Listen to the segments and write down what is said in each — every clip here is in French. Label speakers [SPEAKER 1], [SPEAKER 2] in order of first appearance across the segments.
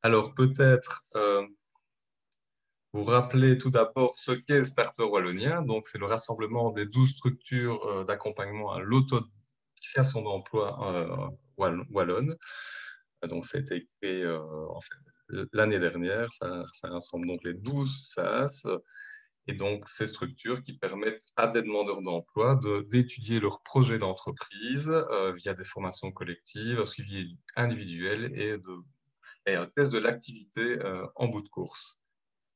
[SPEAKER 1] Alors peut-être vous rappeler tout d'abord ce qu'est Starter Wallonia. Donc c'est le rassemblement des 12 structures d'accompagnement à l'auto-création d'emplois wallonne. Donc ça a été créé en fait, l'année dernière. Ça rassemble donc les 12 SAS. Et donc, ces structures qui permettent à des demandeurs d'emploi d'étudier leur projet d'entreprise via des formations collectives, un suivi individuel et un test de l'activité en bout de course.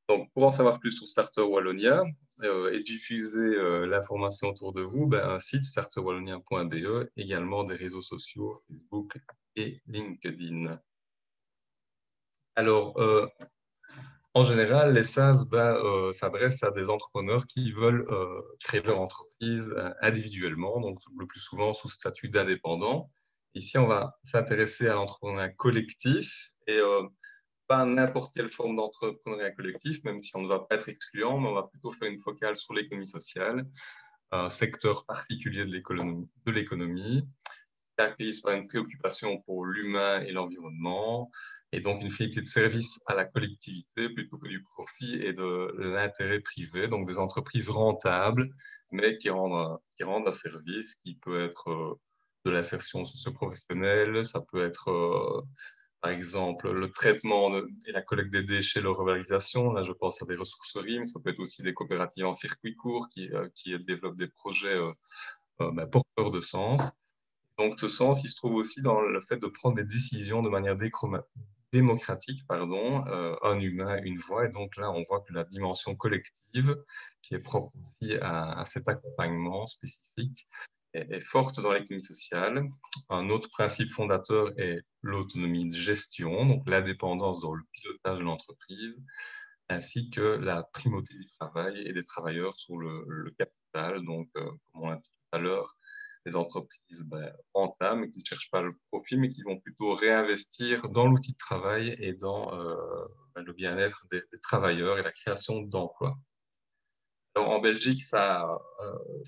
[SPEAKER 1] Donc, pour en savoir plus sur Starter Wallonia et diffuser l'information autour de vous, un site starterwallonia.be, également des réseaux sociaux, Facebook et LinkedIn. Alors, en général, les SaaS s'adressent à des entrepreneurs qui veulent créer leur entreprise individuellement, donc le plus souvent sous statut d'indépendant. Ici, on va s'intéresser à l'entrepreneuriat collectif et pas n'importe quelle forme d'entrepreneuriat collectif, même si on ne va pas être excluant, mais on va plutôt faire une focale sur l'économie sociale, un secteur particulier de l'économie, caractérise par une préoccupation pour l'humain et l'environnement, et donc une finalité de service à la collectivité plutôt que du profit et de l'intérêt privé, donc des entreprises rentables, mais qui rendent un service qui peut être de l'insertion socio-professionnelle, ça peut être par exemple le traitement et la collecte des déchets, leur revalorisation, là je pense à des ressourceries, mais ça peut être aussi des coopératives en circuit court qui développent des projets porteurs de sens. Donc, ce sens, il se trouve aussi dans le fait de prendre des décisions de manière démocratique, pardon, un humain, une voix. Et donc là, on voit que la dimension collective, qui est propre aussi à cet accompagnement spécifique, est forte dans l'économie sociale. Un autre principe fondateur est l'autonomie de gestion, donc l'indépendance dans le pilotage de l'entreprise, ainsi que la primauté du travail et des travailleurs sur le capital. Donc, comme on l'a dit tout à l'heure, des entreprises rentables, mais qui ne cherchent pas le profit, mais qui vont plutôt réinvestir dans l'outil de travail et dans le bien-être des travailleurs et la création d'emplois. Alors, en Belgique, ça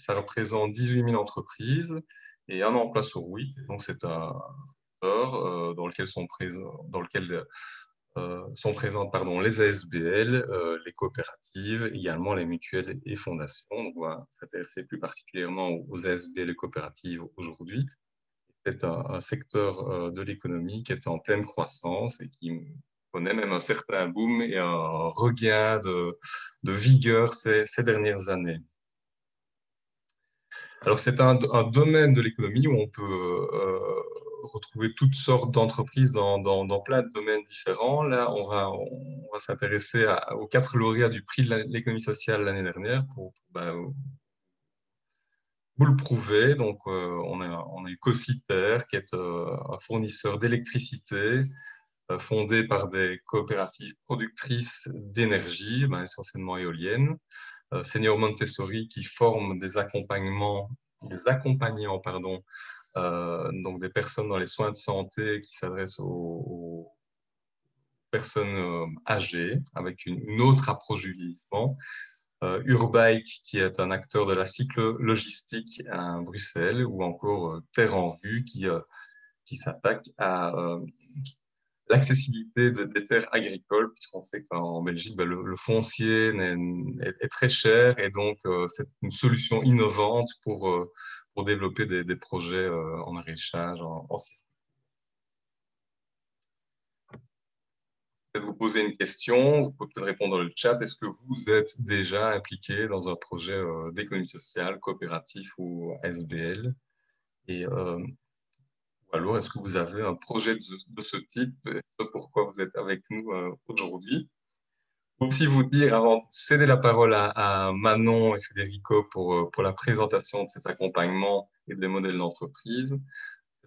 [SPEAKER 1] représente 18 000 entreprises et un emploi sur 8. Donc, c'est un secteur dans lequel sont présentes les ASBL, les coopératives, également les mutuelles et fondations. Donc, on va s'intéresser plus particulièrement aux ASBL et coopératives aujourd'hui. C'est un secteur de l'économie qui est en pleine croissance et qui connaît même un certain boom et un regain de vigueur ces dernières années. Alors, c'est un domaine de l'économie où on peut retrouver toutes sortes d'entreprises dans plein de domaines différents. Là, on va s'intéresser aux 4 lauréats du prix de l'économie sociale l'année dernière pour vous le prouver. Donc, on a eu Cociter, qui est un fournisseur d'électricité fondé par des coopératives productrices d'énergie, essentiellement éoliennes. Senior Montessori, qui forme des accompagnants, pardon, donc des personnes dans les soins de santé qui s'adressent aux personnes âgées avec une autre approche du vieillissement. Urbike, qui est un acteur de la cyclo-logistique à Bruxelles, ou encore Terre en Vue, qui s'attaque à l'accessibilité des terres agricoles, puisqu'on sait qu'en Belgique, le foncier est très cher, et donc c'est une solution innovante pour développer des projets en maraîchage, en circuit. Je vais vous poser une question, vous pouvez peut-être répondre dans le chat. Est-ce que vous êtes déjà impliqué dans un projet d'économie sociale, coopératif ou SBL? Et ou alors, est-ce que vous avez un projet de ce type? Et ce pourquoi vous êtes avec nous aujourd'hui? Aussi vous dire, avant de céder la parole à Manon et Federico pour la présentation de cet accompagnement et des modèles d'entreprise,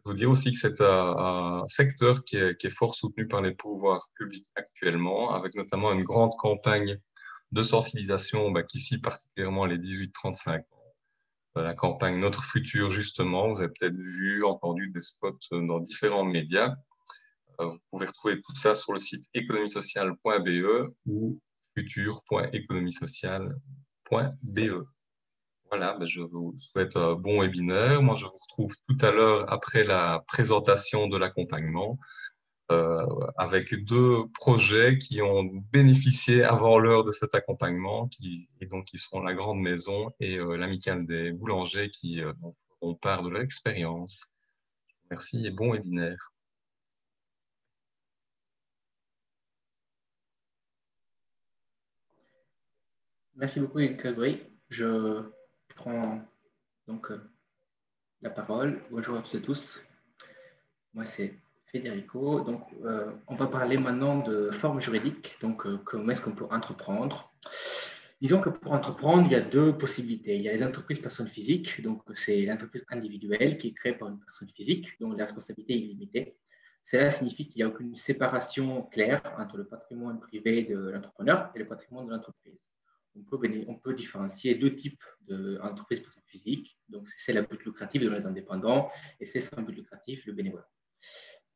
[SPEAKER 1] vous dire aussi que c'est un secteur qui est fort soutenu par les pouvoirs publics actuellement, avec notamment une grande campagne de sensibilisation qui cible particulièrement les 18-35 ans. La campagne Notre Futur, justement, vous avez peut-être vu, entendu des spots dans différents médias. Vous pouvez retrouver tout ça sur le site économiesociale.be ou futur.économiesociale.be. Voilà, je vous souhaite un bon webinaire. Moi, je vous retrouve tout à l'heure après la présentation de l'accompagnement avec deux projets qui ont bénéficié avant l'heure de cet accompagnement, et donc qui sont la Grande Maison et l'Amicale des Boulangers qui feront part de leur expérience. Merci et bon webinaire.
[SPEAKER 2] Merci beaucoup, Grégory. Je prends donc la parole. Bonjour à toutes et tous. Moi, c'est Federico. Donc, on va parler maintenant de forme juridique. Donc, comment est-ce qu'on peut entreprendre? Disons que pour entreprendre, il y a deux possibilités. Il y a les entreprises personnes physiques. Donc, c'est l'entreprise individuelle qui est créée par une personne physique, dont la responsabilité est illimitée. Cela signifie qu'il n'y a aucune séparation claire entre le patrimoine privé de l'entrepreneur et le patrimoine de l'entreprise. On peut différencier deux types d'entreprises personnes physiques. Donc, c'est la but lucrative dans les indépendants et c'est sans but lucratif, le bénévolat.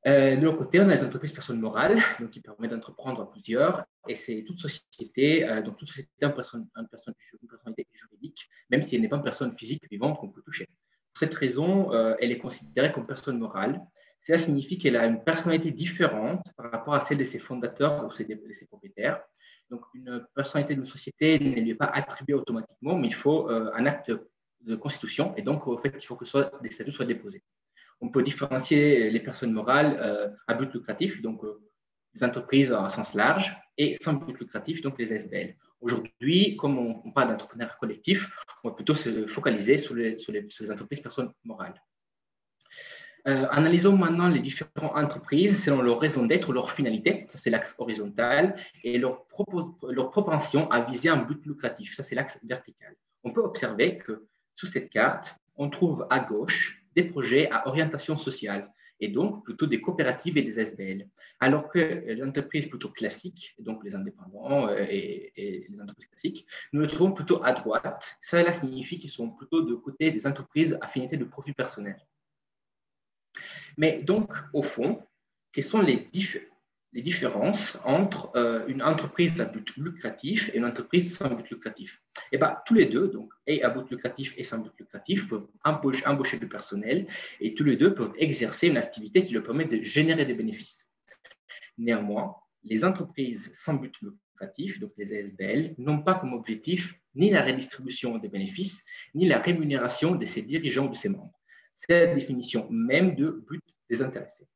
[SPEAKER 2] De l'autre côté, on a les entreprises personnes morales, donc qui permettent d'entreprendre à plusieurs, et c'est toute société, donc toute société une personnalité juridique, même si elle n'est pas une personne physique vivante qu'on peut toucher. Pour cette raison, elle est considérée comme personne morale. Cela signifie qu'elle a une personnalité différente par rapport à celle de ses fondateurs ou de ses propriétaires. Donc, une personnalité d'une société ne lui est pas attribuée automatiquement, mais il faut un acte de constitution, et donc, au fait, il faut que des statuts soient déposés. On peut différencier les personnes morales à but lucratif, donc les entreprises à sens large, et sans but lucratif, donc les SBL. Aujourd'hui, comme on parle d'entrepreneuriat collectif, on va plutôt se focaliser sur les entreprises personnes morales. Analysons maintenant les différentes entreprises selon leur raison d'être ou leur finalité, ça c'est l'axe horizontal, et leur propension à viser un but lucratif, ça c'est l'axe vertical. On peut observer que sous cette carte, on trouve à gauche des projets à orientation sociale, et donc plutôt des coopératives et des SBL. Alors que les entreprises plutôt classiques, donc les indépendants et les entreprises classiques, nous les trouvons plutôt à droite. Cela signifie qu'ils sont plutôt de côté des entreprises à finalité de profit personnel. Mais donc, au fond, quelles sont les différences entre une entreprise à but lucratif et une entreprise sans but lucratif? Eh bien, tous les deux, donc, et à but lucratif et sans but lucratif, peuvent embaucher du personnel et tous les deux peuvent exercer une activité qui leur permet de générer des bénéfices. Néanmoins, les entreprises sans but lucratif, donc les ASBL, n'ont pas comme objectif ni la redistribution des bénéfices, ni la rémunération de ses dirigeants ou de ses membres. C'est la définition même de but désintéressé.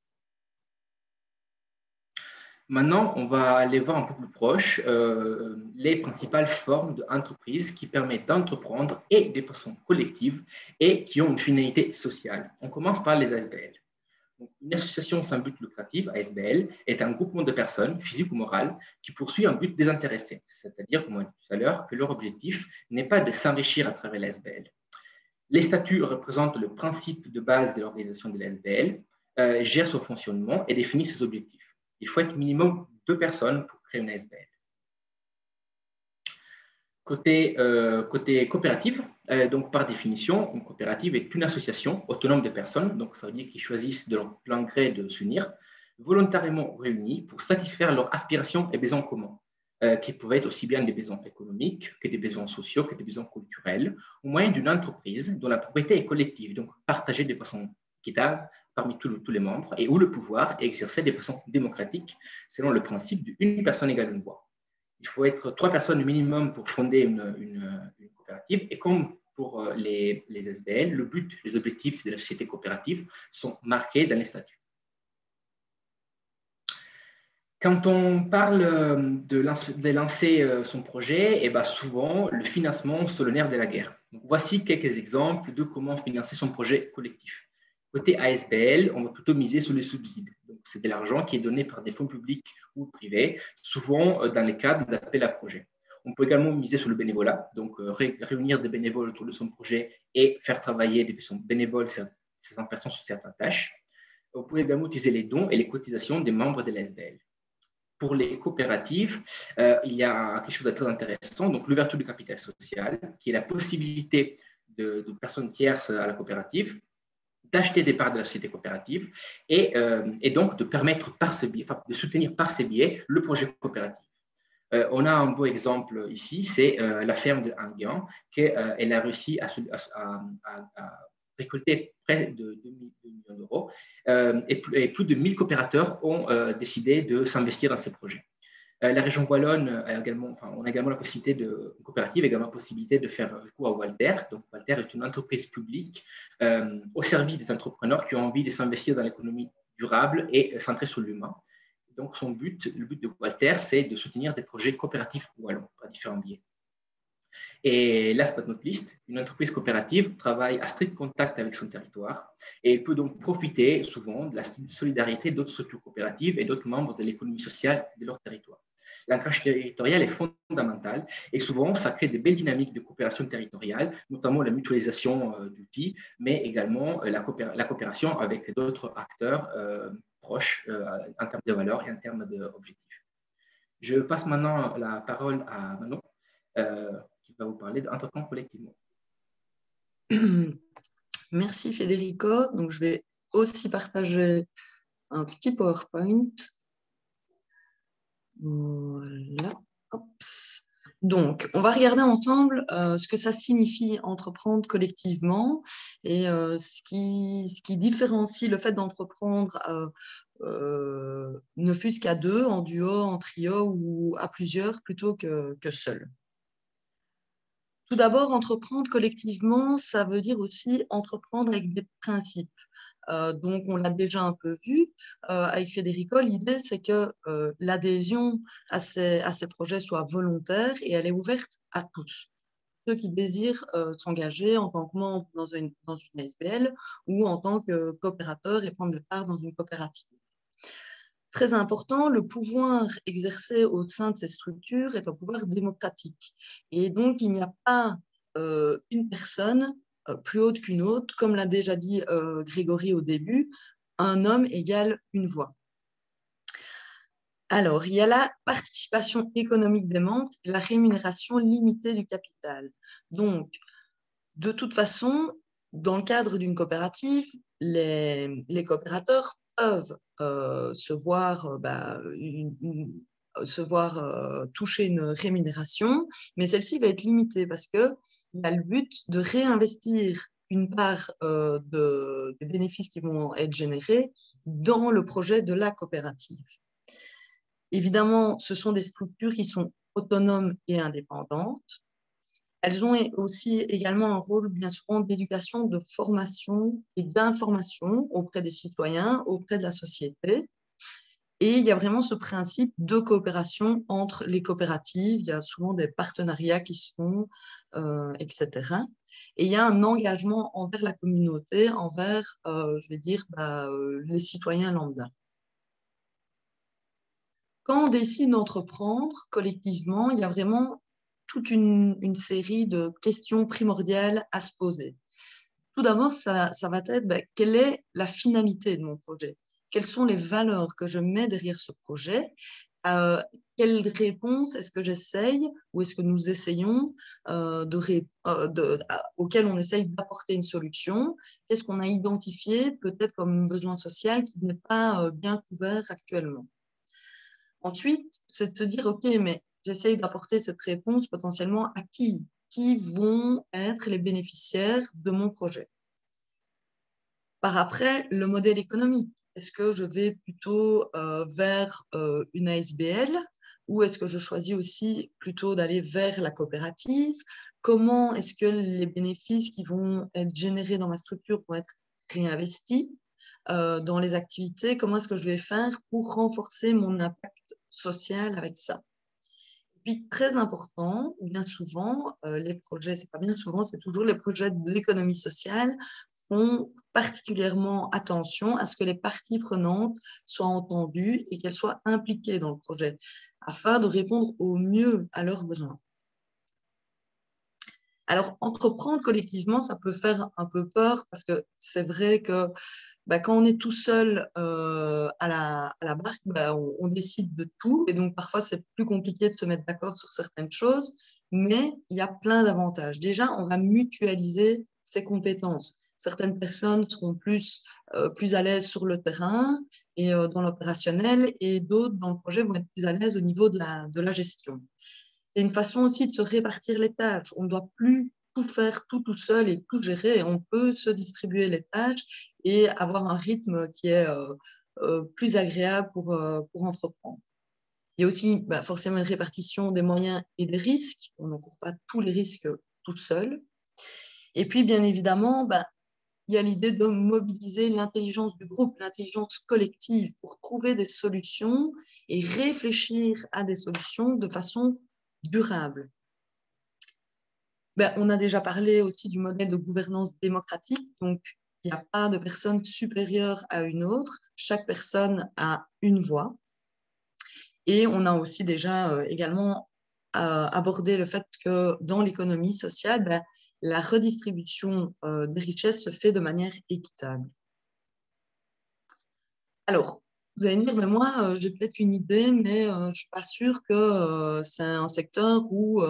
[SPEAKER 2] Maintenant, on va aller voir un peu plus proche les principales formes d'entreprise qui permettent d'entreprendre et de façon collective et qui ont une finalité sociale. On commence par les ASBL. Donc, une association sans but lucratif, ASBL, est un groupement de personnes, physiques ou morales, qui poursuit un but désintéressé, c'est-à-dire, comme on a dit tout à l'heure, que leur objectif n'est pas de s'enrichir à travers l'ASBL. Les statuts représentent le principe de base de l'organisation de l'ASBL, gèrent son fonctionnement et définissent ses objectifs. Il faut être minimum 2 personnes pour créer une ASBL. Côté coopérative, donc par définition, une coopérative est une association autonome de personnes, donc ça veut dire qu'ils choisissent de leur plein gré de s'unir, volontairement réunies pour satisfaire leurs aspirations et besoins communs, qui peuvent être aussi bien des besoins économiques que des besoins sociaux, que des besoins culturels, au moyen d'une entreprise dont la propriété est collective, donc partagée de façon équitable parmi tous les membres, et où le pouvoir est exercé de façon démocratique, selon le principe d'une personne égale une voix. Il faut être 3 personnes minimum pour fonder une coopérative, et comme pour les SBL, le but, les objectifs de la société coopérative sont marqués dans les statuts. Quand on parle de lancer son projet, et bien souvent, le financement, c'est le nerf de la guerre. Donc, voici quelques exemples de comment financer son projet collectif. Côté ASBL, on va plutôt miser sur les subsides. C'est de l'argent qui est donné par des fonds publics ou privés, souvent dans les cadres d'appels à projets. On peut également miser sur le bénévolat, donc réunir des bénévoles autour de son projet et faire travailler de façon bénévole ces personnes sur certaines tâches. On peut également utiliser les dons et les cotisations des membres de l'ASBL. Pour les coopératives, il y a quelque chose de très intéressant, donc l'ouverture du capital social, qui est la possibilité de personnes tierces à la coopérative d'acheter des parts de la société coopérative et donc de permettre par ce biais, de soutenir par ces biais le projet coopératif. On a un beau exemple ici, c'est la ferme de Anguin, qu'elle a réussi à récolté près de 2 millions d'euros et plus de 1000 coopérateurs ont décidé de s'investir dans ces projets. La région wallonne on a également la possibilité une coopérative a également la possibilité de faire recours à Walter. Donc, Walter est une entreprise publique au service des entrepreneurs qui ont envie de s'investir dans l'économie durable et centrée sur l'humain. Donc, le but de Walter, c'est de soutenir des projets coopératifs wallons par différents biais. Et last but not least, une entreprise coopérative travaille à strict contact avec son territoire et elle peut donc profiter souvent de la solidarité d'autres structures coopératives et d'autres membres de l'économie sociale de leur territoire. L'ancrage territorial est fondamental et souvent, ça crée des belles dynamiques de coopération territoriale, notamment la mutualisation d'outils, mais également la coopération avec d'autres acteurs proches en termes de valeurs et en termes d'objectifs. Je passe maintenant la parole à Manon, qui va vous parler d'entreprendre collectivement.
[SPEAKER 3] Merci Federico. Donc, je vais aussi partager un petit PowerPoint. Voilà. Ops. Donc, on va regarder ensemble ce que ça signifie entreprendre collectivement et ce qui différencie le fait d'entreprendre ne fût-ce qu'à deux, en duo, en trio ou à plusieurs plutôt que seul. Tout d'abord, entreprendre collectivement, ça veut dire aussi entreprendre avec des principes. Donc, on l'a déjà un peu vu avec Federico. L'idée, c'est que l'adhésion à ces projets soit volontaire et elle est ouverte à tous. Ceux qui désirent s'engager en tant que membre dans une SBL ou en tant que coopérateur et prendre part dans une coopérative. Très important, le pouvoir exercé au sein de ces structures est un pouvoir démocratique. Et donc, il n'y a pas une personne plus haute qu'une autre. Comme l'a déjà dit Grégory au début, un homme égale une voix. Alors, il y a la participation économique des membres et la rémunération limitée du capital. Donc, de toute façon, dans le cadre d'une coopérative, les coopérateurs peuvent se voir toucher une rémunération, mais celle-ci va être limitée parce qu'il y a le but de réinvestir une part des bénéfices qui vont être générés dans le projet de la coopérative. Évidemment, ce sont des structures qui sont autonomes et indépendantes. Elles ont aussi également un rôle bien souvent d'éducation, de formation et d'information auprès des citoyens, auprès de la société. Et il y a vraiment ce principe de coopération entre les coopératives. Il y a souvent des partenariats qui se font, etc. Et il y a un engagement envers la communauté, envers, les citoyens lambda. Quand on décide d'entreprendre collectivement, il y a vraiment toute une série de questions primordiales à se poser. Tout d'abord, ça va être quelle est la finalité de mon projet? Quelles sont les valeurs que je mets derrière ce projet? Quelle réponse est-ce que j'essaye ou est-ce que nous essayons auquel on essaye d'apporter une solution? Qu'est-ce qu'on a identifié peut-être comme besoin social qui n'est pas bien couvert actuellement? Ensuite, c'est de se dire, OK, mais j'essaye d'apporter cette réponse potentiellement à qui vont être les bénéficiaires de mon projet. Par après, le modèle économique. Est-ce que je vais plutôt vers une ASBL ou est-ce que je choisis aussi plutôt d'aller vers la coopérative? Comment est-ce que les bénéfices qui vont être générés dans ma structure vont être réinvestis dans les activités? Comment est-ce que je vais faire pour renforcer mon impact social avec ça? Et puis, très important, bien souvent, les projets, c'est pas bien souvent, c'est toujours les projets de l'économie sociale font particulièrement attention à ce que les parties prenantes soient entendues et qu'elles soient impliquées dans le projet afin de répondre au mieux à leurs besoins. Alors, entreprendre collectivement, ça peut faire un peu peur parce que c'est vrai que quand on est tout seul à la barque, on décide de tout et donc parfois c'est plus compliqué de se mettre d'accord sur certaines choses, mais il y a plein d'avantages. Déjà, on va mutualiser ses compétences. Certaines personnes seront plus à l'aise sur le terrain et dans l'opérationnel et d'autres dans le projet vont être plus à l'aise au niveau de la gestion. C'est une façon aussi de se répartir les tâches. On ne doit plus tout faire tout seul et tout gérer. On peut se distribuer les tâches et avoir un rythme qui est plus agréable pour entreprendre. Il y a aussi forcément une répartition des moyens et des risques. On n'encourt pas tous les risques tout seul. Et puis, bien évidemment, il y a l'idée de mobiliser l'intelligence du groupe, l'intelligence collective pour trouver des solutions et réfléchir à des solutions de façon durable. On a déjà parlé aussi du modèle de gouvernance démocratique. Donc, il n'y a pas de personne supérieure à une autre. Chaque personne a une voix. Et on a aussi déjà également abordé le fait que dans l'économie sociale, la redistribution des richesses se fait de manière équitable. Alors, vous allez me dire, moi, j'ai peut-être une idée, mais je ne suis pas sûre que c'est un secteur où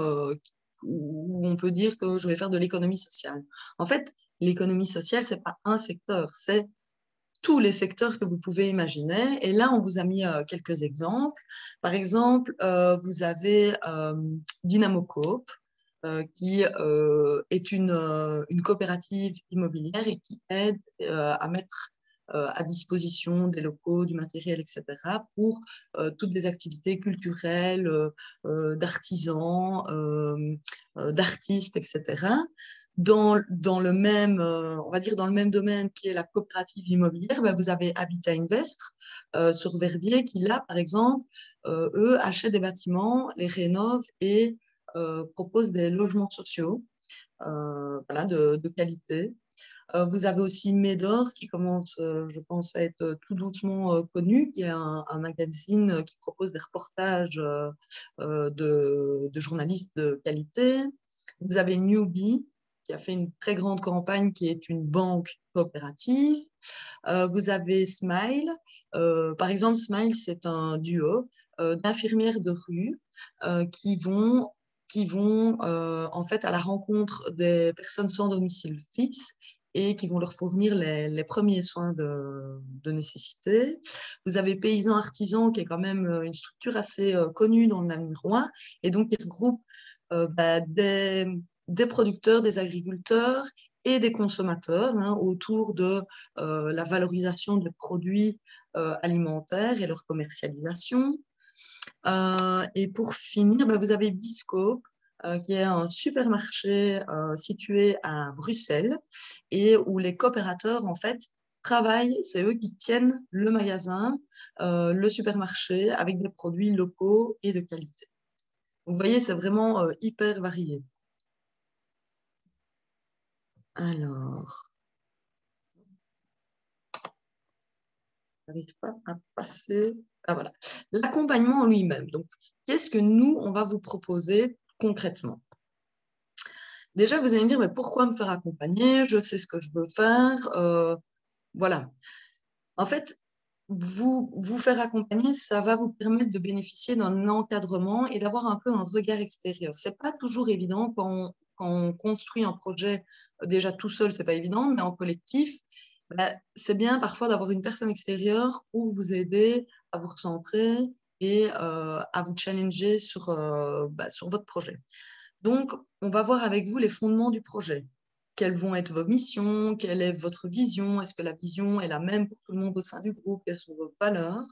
[SPEAKER 3] on peut dire que je vais faire de l'économie sociale. En fait, l'économie sociale, ce n'est pas un secteur, c'est tous les secteurs que vous pouvez imaginer. Et là, on vous a mis quelques exemples. Par exemple, vous avez Dynamo Coop, qui est une coopérative immobilière et qui aide à mettre à disposition des locaux, du matériel, etc., pour toutes les activités culturelles, d'artisans, d'artistes, etc. Dans le même, on va dire dans le même domaine qui est la coopérative immobilière, vous avez Habitat Invest sur Verviers qui, là, par exemple, eux achètent des bâtiments, les rénovent et proposent des logements sociaux voilà, de qualité. Vous avez aussi Médor qui commence, je pense, à être tout doucement connu, qui est un magazine qui propose des reportages de journalistes de qualité. Vous avez Newbie qui a fait une très grande campagne qui est une banque coopérative. Vous avez Smile. Par exemple, Smile, c'est un duo d'infirmières de rue qui vont en fait à la rencontre des personnes sans domicile fixe et qui vont leur fournir les premiers soins de nécessité. Vous avez Paysans Artisans, qui est quand même une structure assez connue dans le Namurois, et donc qui regroupe des producteurs, des agriculteurs et des consommateurs autour de la valorisation des produits alimentaires et leur commercialisation. Et pour finir, vous avez Biscope, qui est un supermarché situé à Bruxelles et où les coopérateurs, en fait, travaillent, c'est eux qui tiennent le magasin, le supermarché avec des produits locaux et de qualité. Donc, vous voyez, c'est vraiment hyper varié. Alors, je n'arrive pas à passer. Ah, voilà. L'accompagnement en lui-même. Donc, qu'est-ce que nous, on va vous proposer concrètement? Déjà, vous allez me dire, mais pourquoi me faire accompagner? Je sais ce que je veux faire. Voilà. En fait, vous faire accompagner, ça va vous permettre de bénéficier d'un encadrement et d'avoir un peu un regard extérieur. Ce n'est pas toujours évident quand on construit un projet déjà tout seul, ce n'est pas évident, mais en collectif, c'est bien parfois d'avoir une personne extérieure pour vous aider à vous recentrer et à vous challenger sur votre projet. Donc, on va voir avec vous les fondements du projet. Quelles vont être vos missions? Quelle est votre vision? Est-ce que la vision est la même pour tout le monde au sein du groupe? Quelles sont vos valeurs?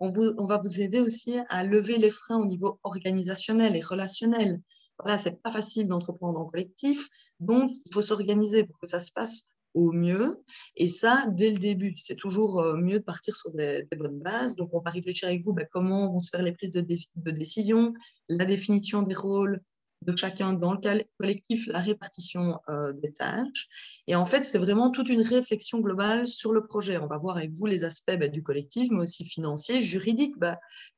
[SPEAKER 3] On va vous aider aussi à lever les freins au niveau organisationnel et relationnel. Voilà, c'est pas facile d'entreprendre en collectif, donc il faut s'organiser pour que ça se passe au mieux. Et ça, dès le début, c'est toujours mieux de partir sur des bonnes bases. Donc, on va réfléchir avec vous comment vont se faire les prises de décision, la définition des rôles de chacun dans le collectif, la répartition des tâches. Et en fait, c'est vraiment toute une réflexion globale sur le projet. On va voir avec vous les aspects du collectif, mais aussi financiers, juridiques,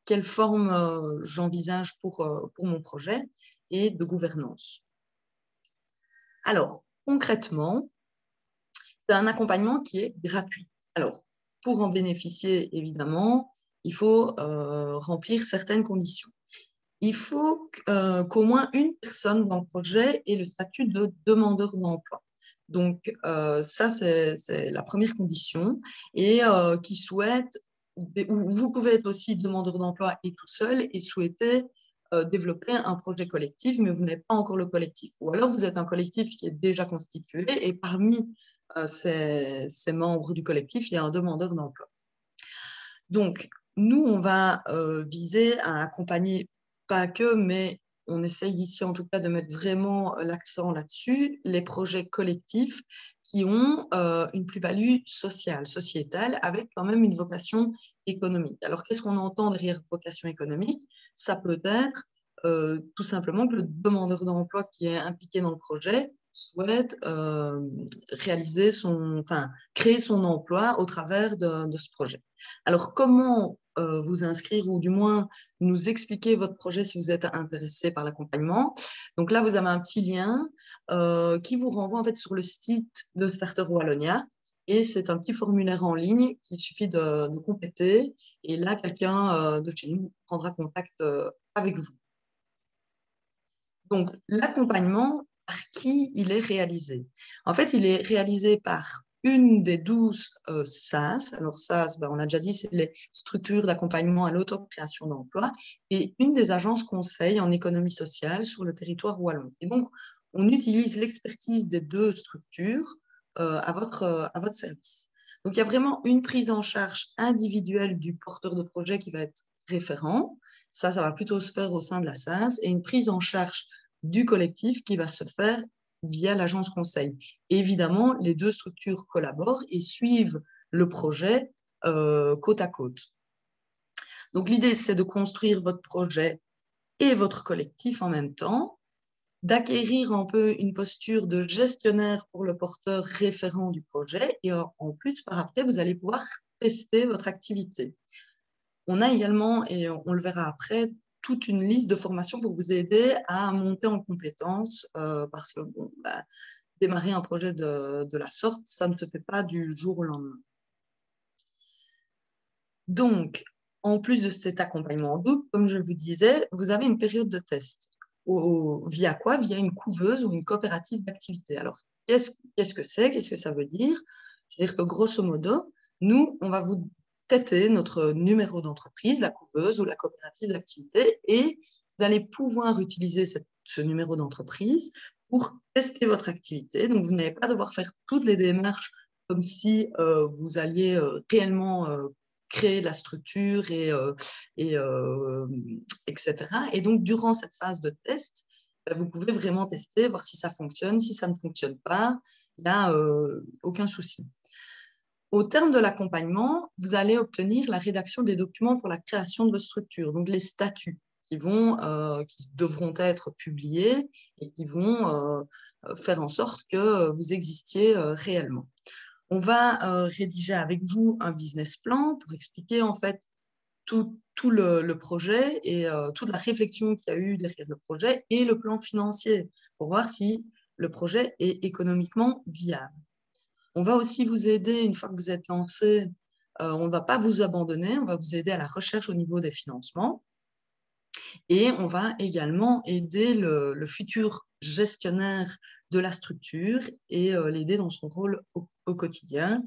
[SPEAKER 3] quelle forme j'envisage pour mon projet et de gouvernance. Alors, concrètement, c'est un accompagnement qui est gratuit. Alors, pour en bénéficier, évidemment, il faut remplir certaines conditions. Il faut qu'au moins une personne dans le projet ait le statut de demandeur d'emploi. Donc, ça, c'est la première condition. Et qui souhaite, vous pouvez être aussi demandeur d'emploi et tout seul et souhaiter développer un projet collectif, mais vous n'êtes pas encore le collectif. Ou alors, vous êtes un collectif qui est déjà constitué et parmi ces membres du collectif, il y a un demandeur d'emploi. Donc, nous, on va viser à accompagner, pas que, mais on essaye ici en tout cas de mettre vraiment l'accent là-dessus, les projets collectifs qui ont une plus-value sociale, sociétale, avec quand même une vocation économique. Alors, qu'est-ce qu'on entend derrière vocation économique? Ça peut être tout simplement que le demandeur d'emploi qui est impliqué dans le projet souhaite créer son emploi au travers de ce projet. Alors, comment vous inscrire ou du moins nous expliquer votre projet si vous êtes intéressé par l'accompagnement? Donc là, vous avez un petit lien qui vous renvoie en fait sur le site de Starter Wallonia et c'est un petit formulaire en ligne qu'il suffit de compléter et là, quelqu'un de chez nous prendra contact avec vous. Donc, l'accompagnement, par qui il est réalisé? En fait, il est réalisé par une des 12 SAS. Alors, SAS, on l'a déjà dit, c'est les structures d'accompagnement à l'autocréation d'emploi et une des agences conseils en économie sociale sur le territoire wallon. Et donc, on utilise l'expertise des deux structures à votre service. Donc, il y a vraiment une prise en charge individuelle du porteur de projet qui va être référent. Ça va plutôt se faire au sein de la SAS et une prise en charge du collectif qui va se faire via l'agence conseil. Évidemment, les deux structures collaborent et suivent le projet côte à côte. Donc, l'idée, c'est de construire votre projet et votre collectif en même temps, d'acquérir un peu une posture de gestionnaire pour le porteur référent du projet et en plus, par après, vous allez pouvoir tester votre activité. On a également, et on le verra après, toute une liste de formations pour vous aider à monter en compétences parce que démarrer un projet de la sorte, ça ne se fait pas du jour au lendemain. Donc, en plus de cet accompagnement en double, comme je vous disais, vous avez une période de test. Via quoi? Via une couveuse ou une coopérative d'activité. Alors, qu'est-ce que c'est? Qu'est-ce que ça veut dire? C'est-à-dire que grosso modo, nous, on va vous têter notre numéro d'entreprise, la couveuse ou la coopérative d'activité, et vous allez pouvoir utiliser ce numéro d'entreprise pour tester votre activité. Donc, vous n'allez pas devoir faire toutes les démarches comme si vous alliez réellement créer la structure, etc. Et donc, durant cette phase de test, vous pouvez vraiment tester, voir si ça fonctionne. Si ça ne fonctionne pas, il n'y a aucun souci. Au terme de l'accompagnement, vous allez obtenir la rédaction des documents pour la création de votre structure, donc les statuts qui devront être publiés et qui vont faire en sorte que vous existiez réellement. On va rédiger avec vous un business plan pour expliquer en fait tout le projet et toute la réflexion qu'il y a eu derrière le projet et le plan financier pour voir si le projet est économiquement viable. On va aussi vous aider, une fois que vous êtes lancé, on ne va pas vous abandonner, on va vous aider à la recherche au niveau des financements. Et on va également aider le futur gestionnaire de la structure et l'aider dans son rôle au quotidien.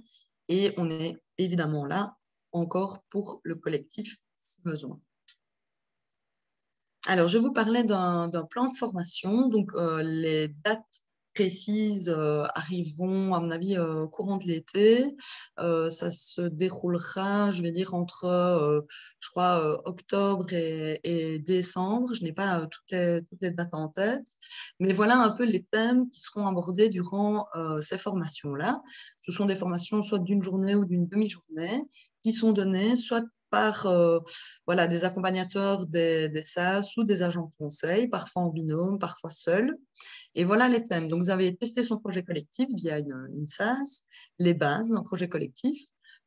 [SPEAKER 3] Et on est évidemment là encore pour le collectif si besoin. Alors, je vous parlais d'un plan de formation. Donc, les dates précises arriveront, à mon avis, courant de l'été. Ça se déroulera, je vais dire, entre, je crois, octobre et décembre. Je n'ai pas toutes les dates en tête. Mais voilà un peu les thèmes qui seront abordés durant ces formations-là. Ce sont des formations soit d'une journée ou d'une demi-journée qui sont données soit par des accompagnateurs des SAS ou des agents de conseil, parfois en binôme, parfois seuls. Et voilà les thèmes. Donc, vous avez testé son projet collectif via une SAS, les bases d'un projet collectif,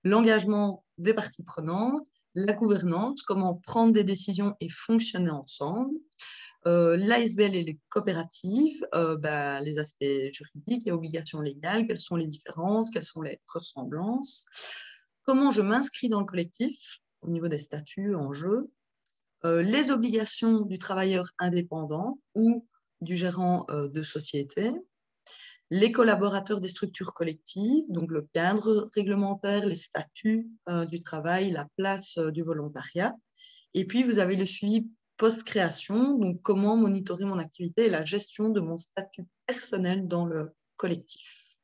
[SPEAKER 3] l'engagement des parties prenantes, la gouvernance, comment prendre des décisions et fonctionner ensemble, l'ASBL et les coopératives, les aspects juridiques et obligations légales, quelles sont les différences, quelles sont les ressemblances, comment je m'inscris dans le collectif au niveau des statuts en jeu, les obligations du travailleur indépendant ou du gérant de société, les collaborateurs des structures collectives, donc le cadre réglementaire, les statuts du travail, la place du volontariat. Et puis, vous avez le suivi post-création, donc comment monitorer mon activité et la gestion de mon statut personnel dans le collectif.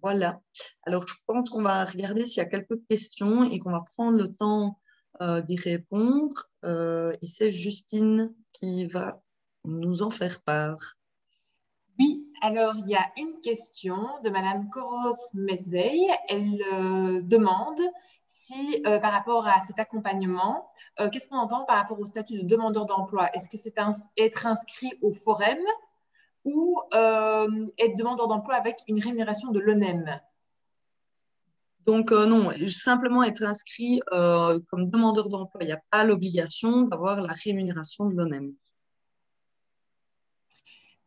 [SPEAKER 3] Voilà. Alors, je pense qu'on va regarder s'il y a quelques questions et qu'on va prendre le temps d'y répondre. Et c'est Justine qui va nous en faire part.
[SPEAKER 4] Oui, alors il y a une question de Madame Koros-Mezey. Elle demande si, par rapport à cet accompagnement, qu'est-ce qu'on entend par rapport au statut de demandeur d'emploi? Est-ce que c'est être inscrit au Forum ou être demandeur d'emploi avec une rémunération de l'ONEM?
[SPEAKER 3] Donc, non, simplement être inscrit comme demandeur d'emploi. Il n'y a pas l'obligation d'avoir la rémunération de l'ONEM.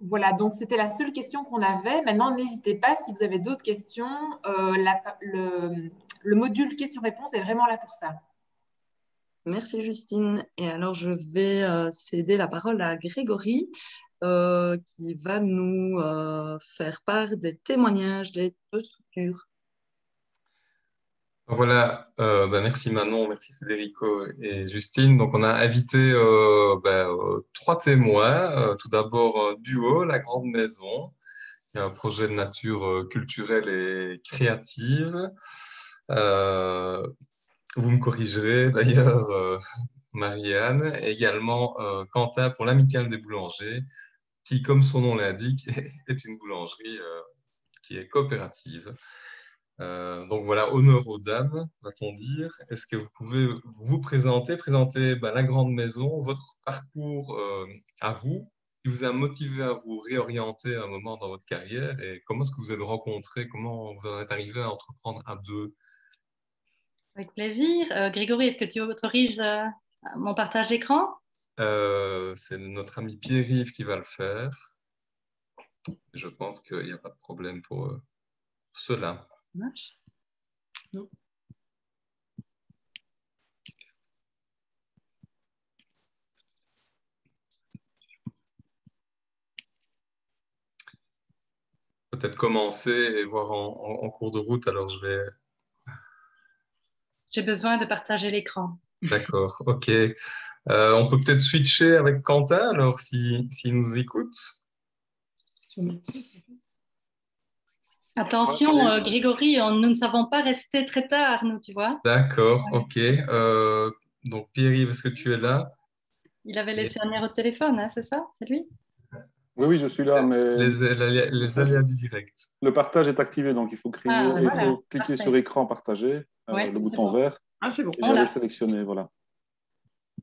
[SPEAKER 4] Voilà, donc c'était la seule question qu'on avait. Maintenant, n'hésitez pas si vous avez d'autres questions. Le module questions-réponses est vraiment là pour ça.
[SPEAKER 3] Merci Justine. Et alors, je vais céder la parole à Grégory qui va nous faire part des témoignages des deux structures.
[SPEAKER 1] Voilà, merci Manon, merci Federico et Justine. Donc, on a invité 3 témoins. Tout d'abord, Duo, la Grande Maison, qui est un projet de nature culturelle et créative. Vous me corrigerez d'ailleurs, Marianne, et également Quentin pour l'Amicale des boulangers, qui, comme son nom l'indique, est une boulangerie qui est coopérative. Donc voilà, honneur aux dames, va-t-on dire. Est-ce que vous pouvez vous présenter la Grande Maison, votre parcours à vous, qui vous a motivé à vous réorienter à un moment dans votre carrière et comment est-ce que vous êtes rencontrés, comment vous en êtes arrivé à entreprendre à deux?
[SPEAKER 5] Avec plaisir. Grégory, est-ce que tu autorises mon partage d'écran?
[SPEAKER 1] C'est notre ami Pierre-Yves qui va le faire. Je pense qu'il n'y a pas de problème pour cela.
[SPEAKER 5] Ça marche. Non.
[SPEAKER 1] Peut-être commencer et voir en cours de route. Alors, je vais...
[SPEAKER 5] J'ai besoin de partager l'écran.
[SPEAKER 1] D'accord, ok. On peut peut-être switcher avec Quentin, alors, s'il nous écoute.
[SPEAKER 5] Attention, Grégory, nous ne savons pas rester très tard, nous, tu vois.
[SPEAKER 1] D'accord, ok. Donc, Pierre-Yves, est-ce que tu es là?
[SPEAKER 5] Il avait laissé un numéro de téléphone, hein, c'est ça? C'est lui?
[SPEAKER 6] Oui, je suis là, mais
[SPEAKER 1] les aléas du direct.
[SPEAKER 6] le partage est activé, donc il faut cliquer
[SPEAKER 5] Parfait.
[SPEAKER 6] sur écran partager, le bouton
[SPEAKER 5] bon.
[SPEAKER 6] vert,
[SPEAKER 5] Ah, c'est bon.
[SPEAKER 6] et aller sélectionner, voilà.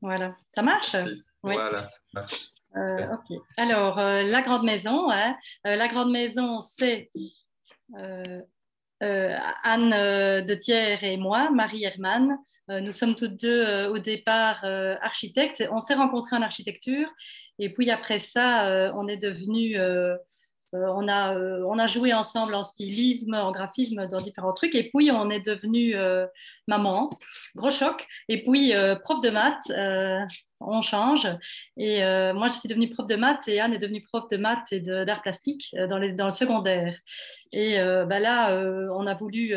[SPEAKER 5] Voilà, ça marche?
[SPEAKER 1] Merci.
[SPEAKER 5] Oui.
[SPEAKER 1] Voilà, ça marche.
[SPEAKER 5] Ok. Alors, la Grande Maison, hein. La Grande Maison, c'est Anne de Thiers et moi, Marie Herman. Nous sommes toutes deux au départ architectes. On s'est rencontrés en architecture et puis après ça, on est devenus... on a joué ensemble en stylisme, en graphisme, dans différents trucs. Et puis, on est devenu maman. Gros choc. Et puis, prof de maths. On change. Et moi, je suis devenue prof de maths et Anne est devenue prof de maths et d'art plastique dans le secondaire. Et là, on a voulu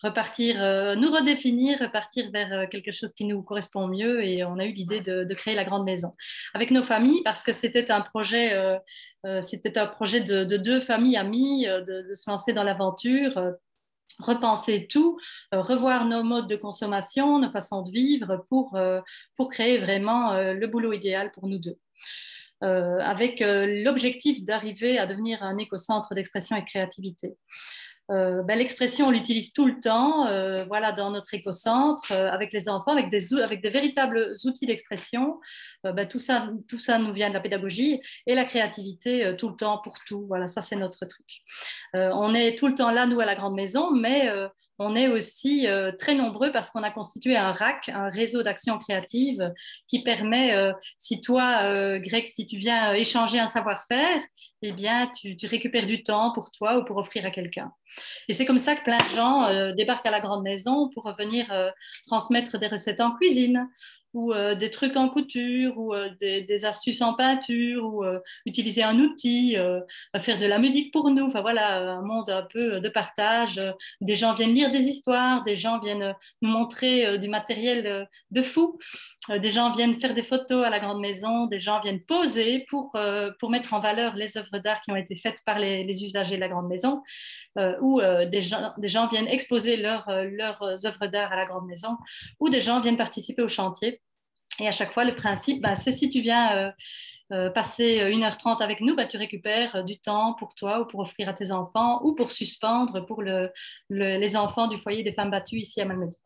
[SPEAKER 5] repartir, nous redéfinir, repartir vers quelque chose qui nous correspond mieux. Et on a eu l'idée de créer la Grande Maison avec nos familles parce que c'était un projet de 2 familles amies, de se lancer dans l'aventure, repenser tout, revoir nos modes de consommation, nos façons de vivre pour créer vraiment le boulot idéal pour nous deux. Avec l'objectif d'arriver à devenir un écocentre d'expression et de créativité. L'expression, on l'utilise tout le temps, dans notre écocentre, avec les enfants, avec des véritables outils d'expression. Tout ça nous vient de la pédagogie et la créativité tout le temps pour tout. Voilà, ça c'est notre truc. On est tout le temps là, nous, à la Grande Maison, mais on est aussi très nombreux parce qu'on a constitué un RAC, un réseau d'action créative qui permet, si toi, Greg, si tu viens échanger un savoir-faire, eh bien, tu récupères du temps pour toi ou pour offrir à quelqu'un. Et c'est comme ça que plein de gens débarquent à la Grande Maison pour venir transmettre des recettes en cuisine ou des trucs en couture ou des astuces en peinture ou utiliser un outil, faire de la musique pour nous. Enfin voilà, un monde un peu de partage. Des gens viennent lire des histoires, des gens viennent nous montrer du matériel de fou. Des gens viennent faire des photos à la grande maison, des gens viennent poser pour mettre en valeur les œuvres d'art qui ont été faites par les usagers de la grande maison, ou des gens viennent exposer leurs œuvres d'art à la grande maison, ou des gens viennent participer au chantier. Et à chaque fois, le principe, c'est si tu viens passer 1h30 avec nous, tu récupères du temps pour toi ou pour offrir à tes enfants ou pour suspendre pour les enfants du foyer des femmes battues ici à Malmedy.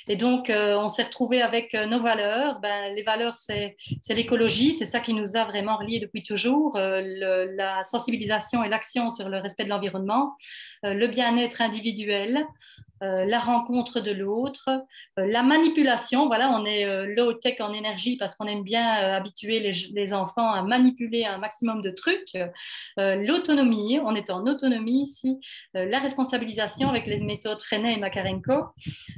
[SPEAKER 5] Et donc, on s'est retrouvés avec nos valeurs. Les valeurs, c'est l'écologie, c'est ça qui nous a vraiment reliés depuis toujours, la sensibilisation et l'action sur le respect de l'environnement, le bien-être individuel, la rencontre de l'autre, la manipulation. Voilà, on est low-tech en énergie parce qu'on aime bien habituer les enfants à manipuler un maximum de trucs. L'autonomie, on est en autonomie ici. La responsabilisation avec les méthodes Freinet et Makarenko.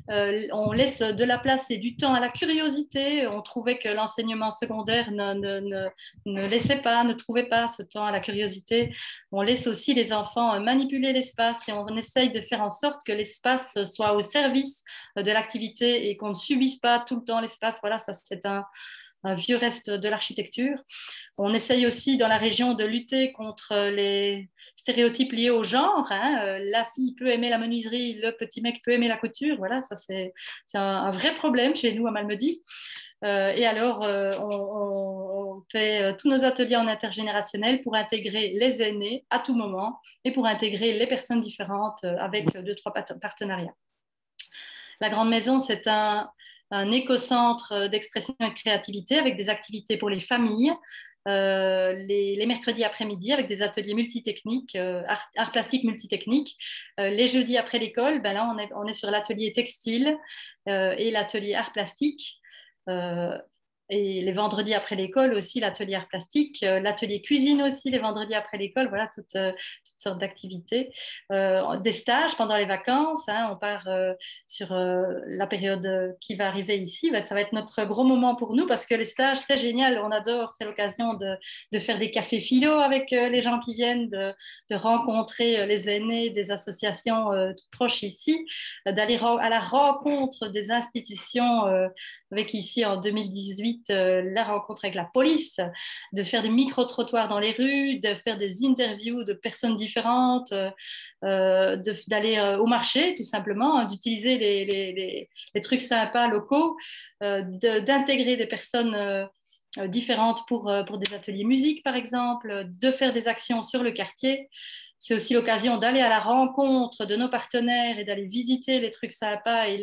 [SPEAKER 5] On laisse de la place et du temps à la curiosité. On trouvait que l'enseignement secondaire ne trouvait pas ce temps à la curiosité. On laisse aussi les enfants manipuler l'espace et on essaye de faire en sorte que l'espace soit au service de l'activité et qu'on ne subisse pas tout le temps l'espace. Voilà, ça c'est un vieux reste de l'architecture. On essaye aussi dans la région de lutter contre les stéréotypes liés au genre. La fille peut aimer la menuiserie, le petit mec peut aimer la couture. Voilà, ça c'est un vrai problème chez nous à Malmedy. Et alors, on fait tous nos ateliers en intergénérationnel pour intégrer les aînés à tout moment et pour intégrer les personnes différentes avec 2-3 partenariats. La Grande Maison, c'est un écocentre d'expression et de créativité avec des activités pour les familles, les mercredis après-midi avec des ateliers multitechniques, art plastique multitechnique. Les jeudis après l'école, là, on est sur l'atelier textile et l'atelier art plastique. Et les vendredis après l'école aussi, l'atelier art plastique, l'atelier cuisine aussi, les vendredis après l'école, voilà, toutes sortes d'activités. Des stages pendant les vacances, on part sur la période qui va arriver ici. Ça va être notre gros moment pour nous parce que les stages, c'est génial, on adore, c'est l'occasion de faire des cafés philo avec les gens qui viennent, de rencontrer les aînés des associations toutes proches ici, d'aller à la rencontre des institutions avec ici en 2018 la rencontre avec la police, de faire des micro-trottoirs dans les rues, de faire des interviews de personnes différentes, d'aller au marché tout simplement, d'utiliser les trucs sympas locaux, d'intégrer des personnes différentes pour des ateliers musique par exemple, de faire des actions sur le quartier. C'est aussi l'occasion d'aller à la rencontre de nos partenaires et d'aller visiter les trucs sympas et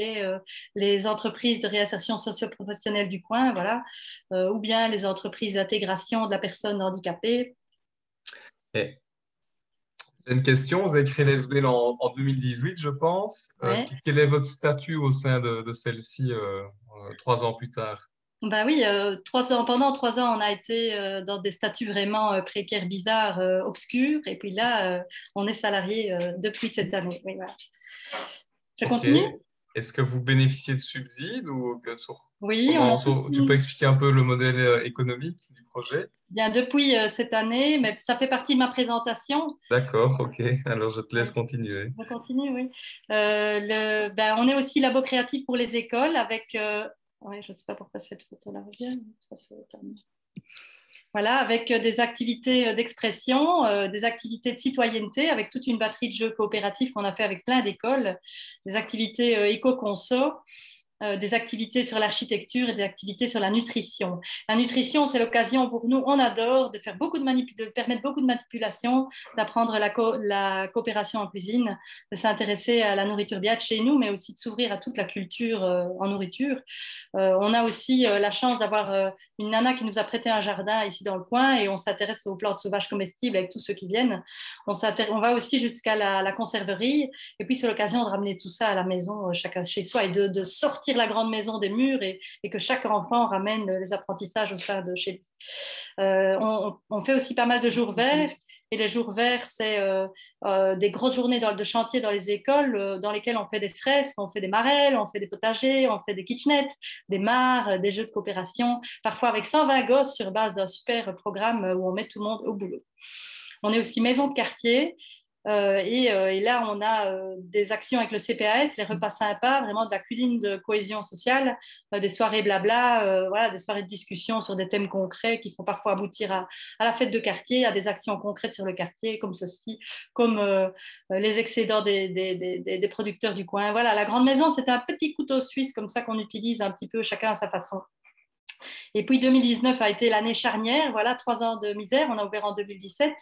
[SPEAKER 5] les entreprises de réinsertion socio-professionnelle du coin, voilà, ou bien les entreprises d'intégration de la personne handicapée.
[SPEAKER 1] J'ai une question. Vous avez créé l'ESBL en 2018, je pense.
[SPEAKER 5] Ouais.
[SPEAKER 1] Quel est votre statut au sein de celle-ci 3 ans plus tard?
[SPEAKER 5] Oui, pendant 3 ans, on a été dans des statuts vraiment précaires, bizarres, obscurs. Et puis là, on est salarié depuis cette année. Oui, voilà. Je continue?
[SPEAKER 1] Est-ce que vous bénéficiez de subsides ou
[SPEAKER 5] Oui,
[SPEAKER 1] tu peux expliquer un peu le modèle économique du projet?
[SPEAKER 5] Bien, depuis cette année, mais ça fait partie de ma présentation.
[SPEAKER 1] D'accord, ok. Alors, je te laisse continuer.
[SPEAKER 5] On continue, oui. On est aussi labo créatif pour les écoles avec... je ne sais pas pourquoi cette photo-là revient. Ça, voilà, avec des activités d'expression, des activités de citoyenneté, avec toute une batterie de jeux coopératifs qu'on a fait avec plein d'écoles, des activités éco-conso, des activités sur l'architecture et des activités sur la nutrition. La nutrition, c'est l'occasion pour nous, on adore, de faire de permettre beaucoup de manipulation, d'apprendre la coopération en cuisine, de s'intéresser à la nourriture bien de chez nous, mais aussi de s'ouvrir à toute la culture en nourriture. On a aussi la chance d'avoir une nana qui nous a prêté un jardin ici dans le coin et on s'intéresse aux plantes sauvages comestibles avec tous ceux qui viennent. On va aussi jusqu'à la conserverie et puis c'est l'occasion de ramener tout ça à la maison, chacun chez soi et de sortir la grande maison des murs et que chaque enfant ramène les apprentissages au sein de chez lui. On fait aussi pas mal de jours verts et les jours verts, c'est des grosses journées de chantier dans les écoles dans lesquelles on fait des fresques, on fait des marelles, on fait des potagers, on fait des kitchenettes, des mares, des jeux de coopération, parfois avec 120 gosses sur base d'un super programme où on met tout le monde au boulot. On est aussi maison de quartier. Et là, on a des actions avec le CPAS, les repas sympas, vraiment de la cuisine de cohésion sociale, des soirées blabla, voilà, des soirées de discussion sur des thèmes concrets qui font parfois aboutir à la fête de quartier, à des actions concrètes sur le quartier, comme ceci, comme les excédents des producteurs du coin. Voilà, la grande maison, c'est un petit couteau suisse comme ça qu'on utilise un petit peu chacun à sa façon. Et puis 2019 a été l'année charnière, voilà, 3 ans de misère, on a ouvert en 2017,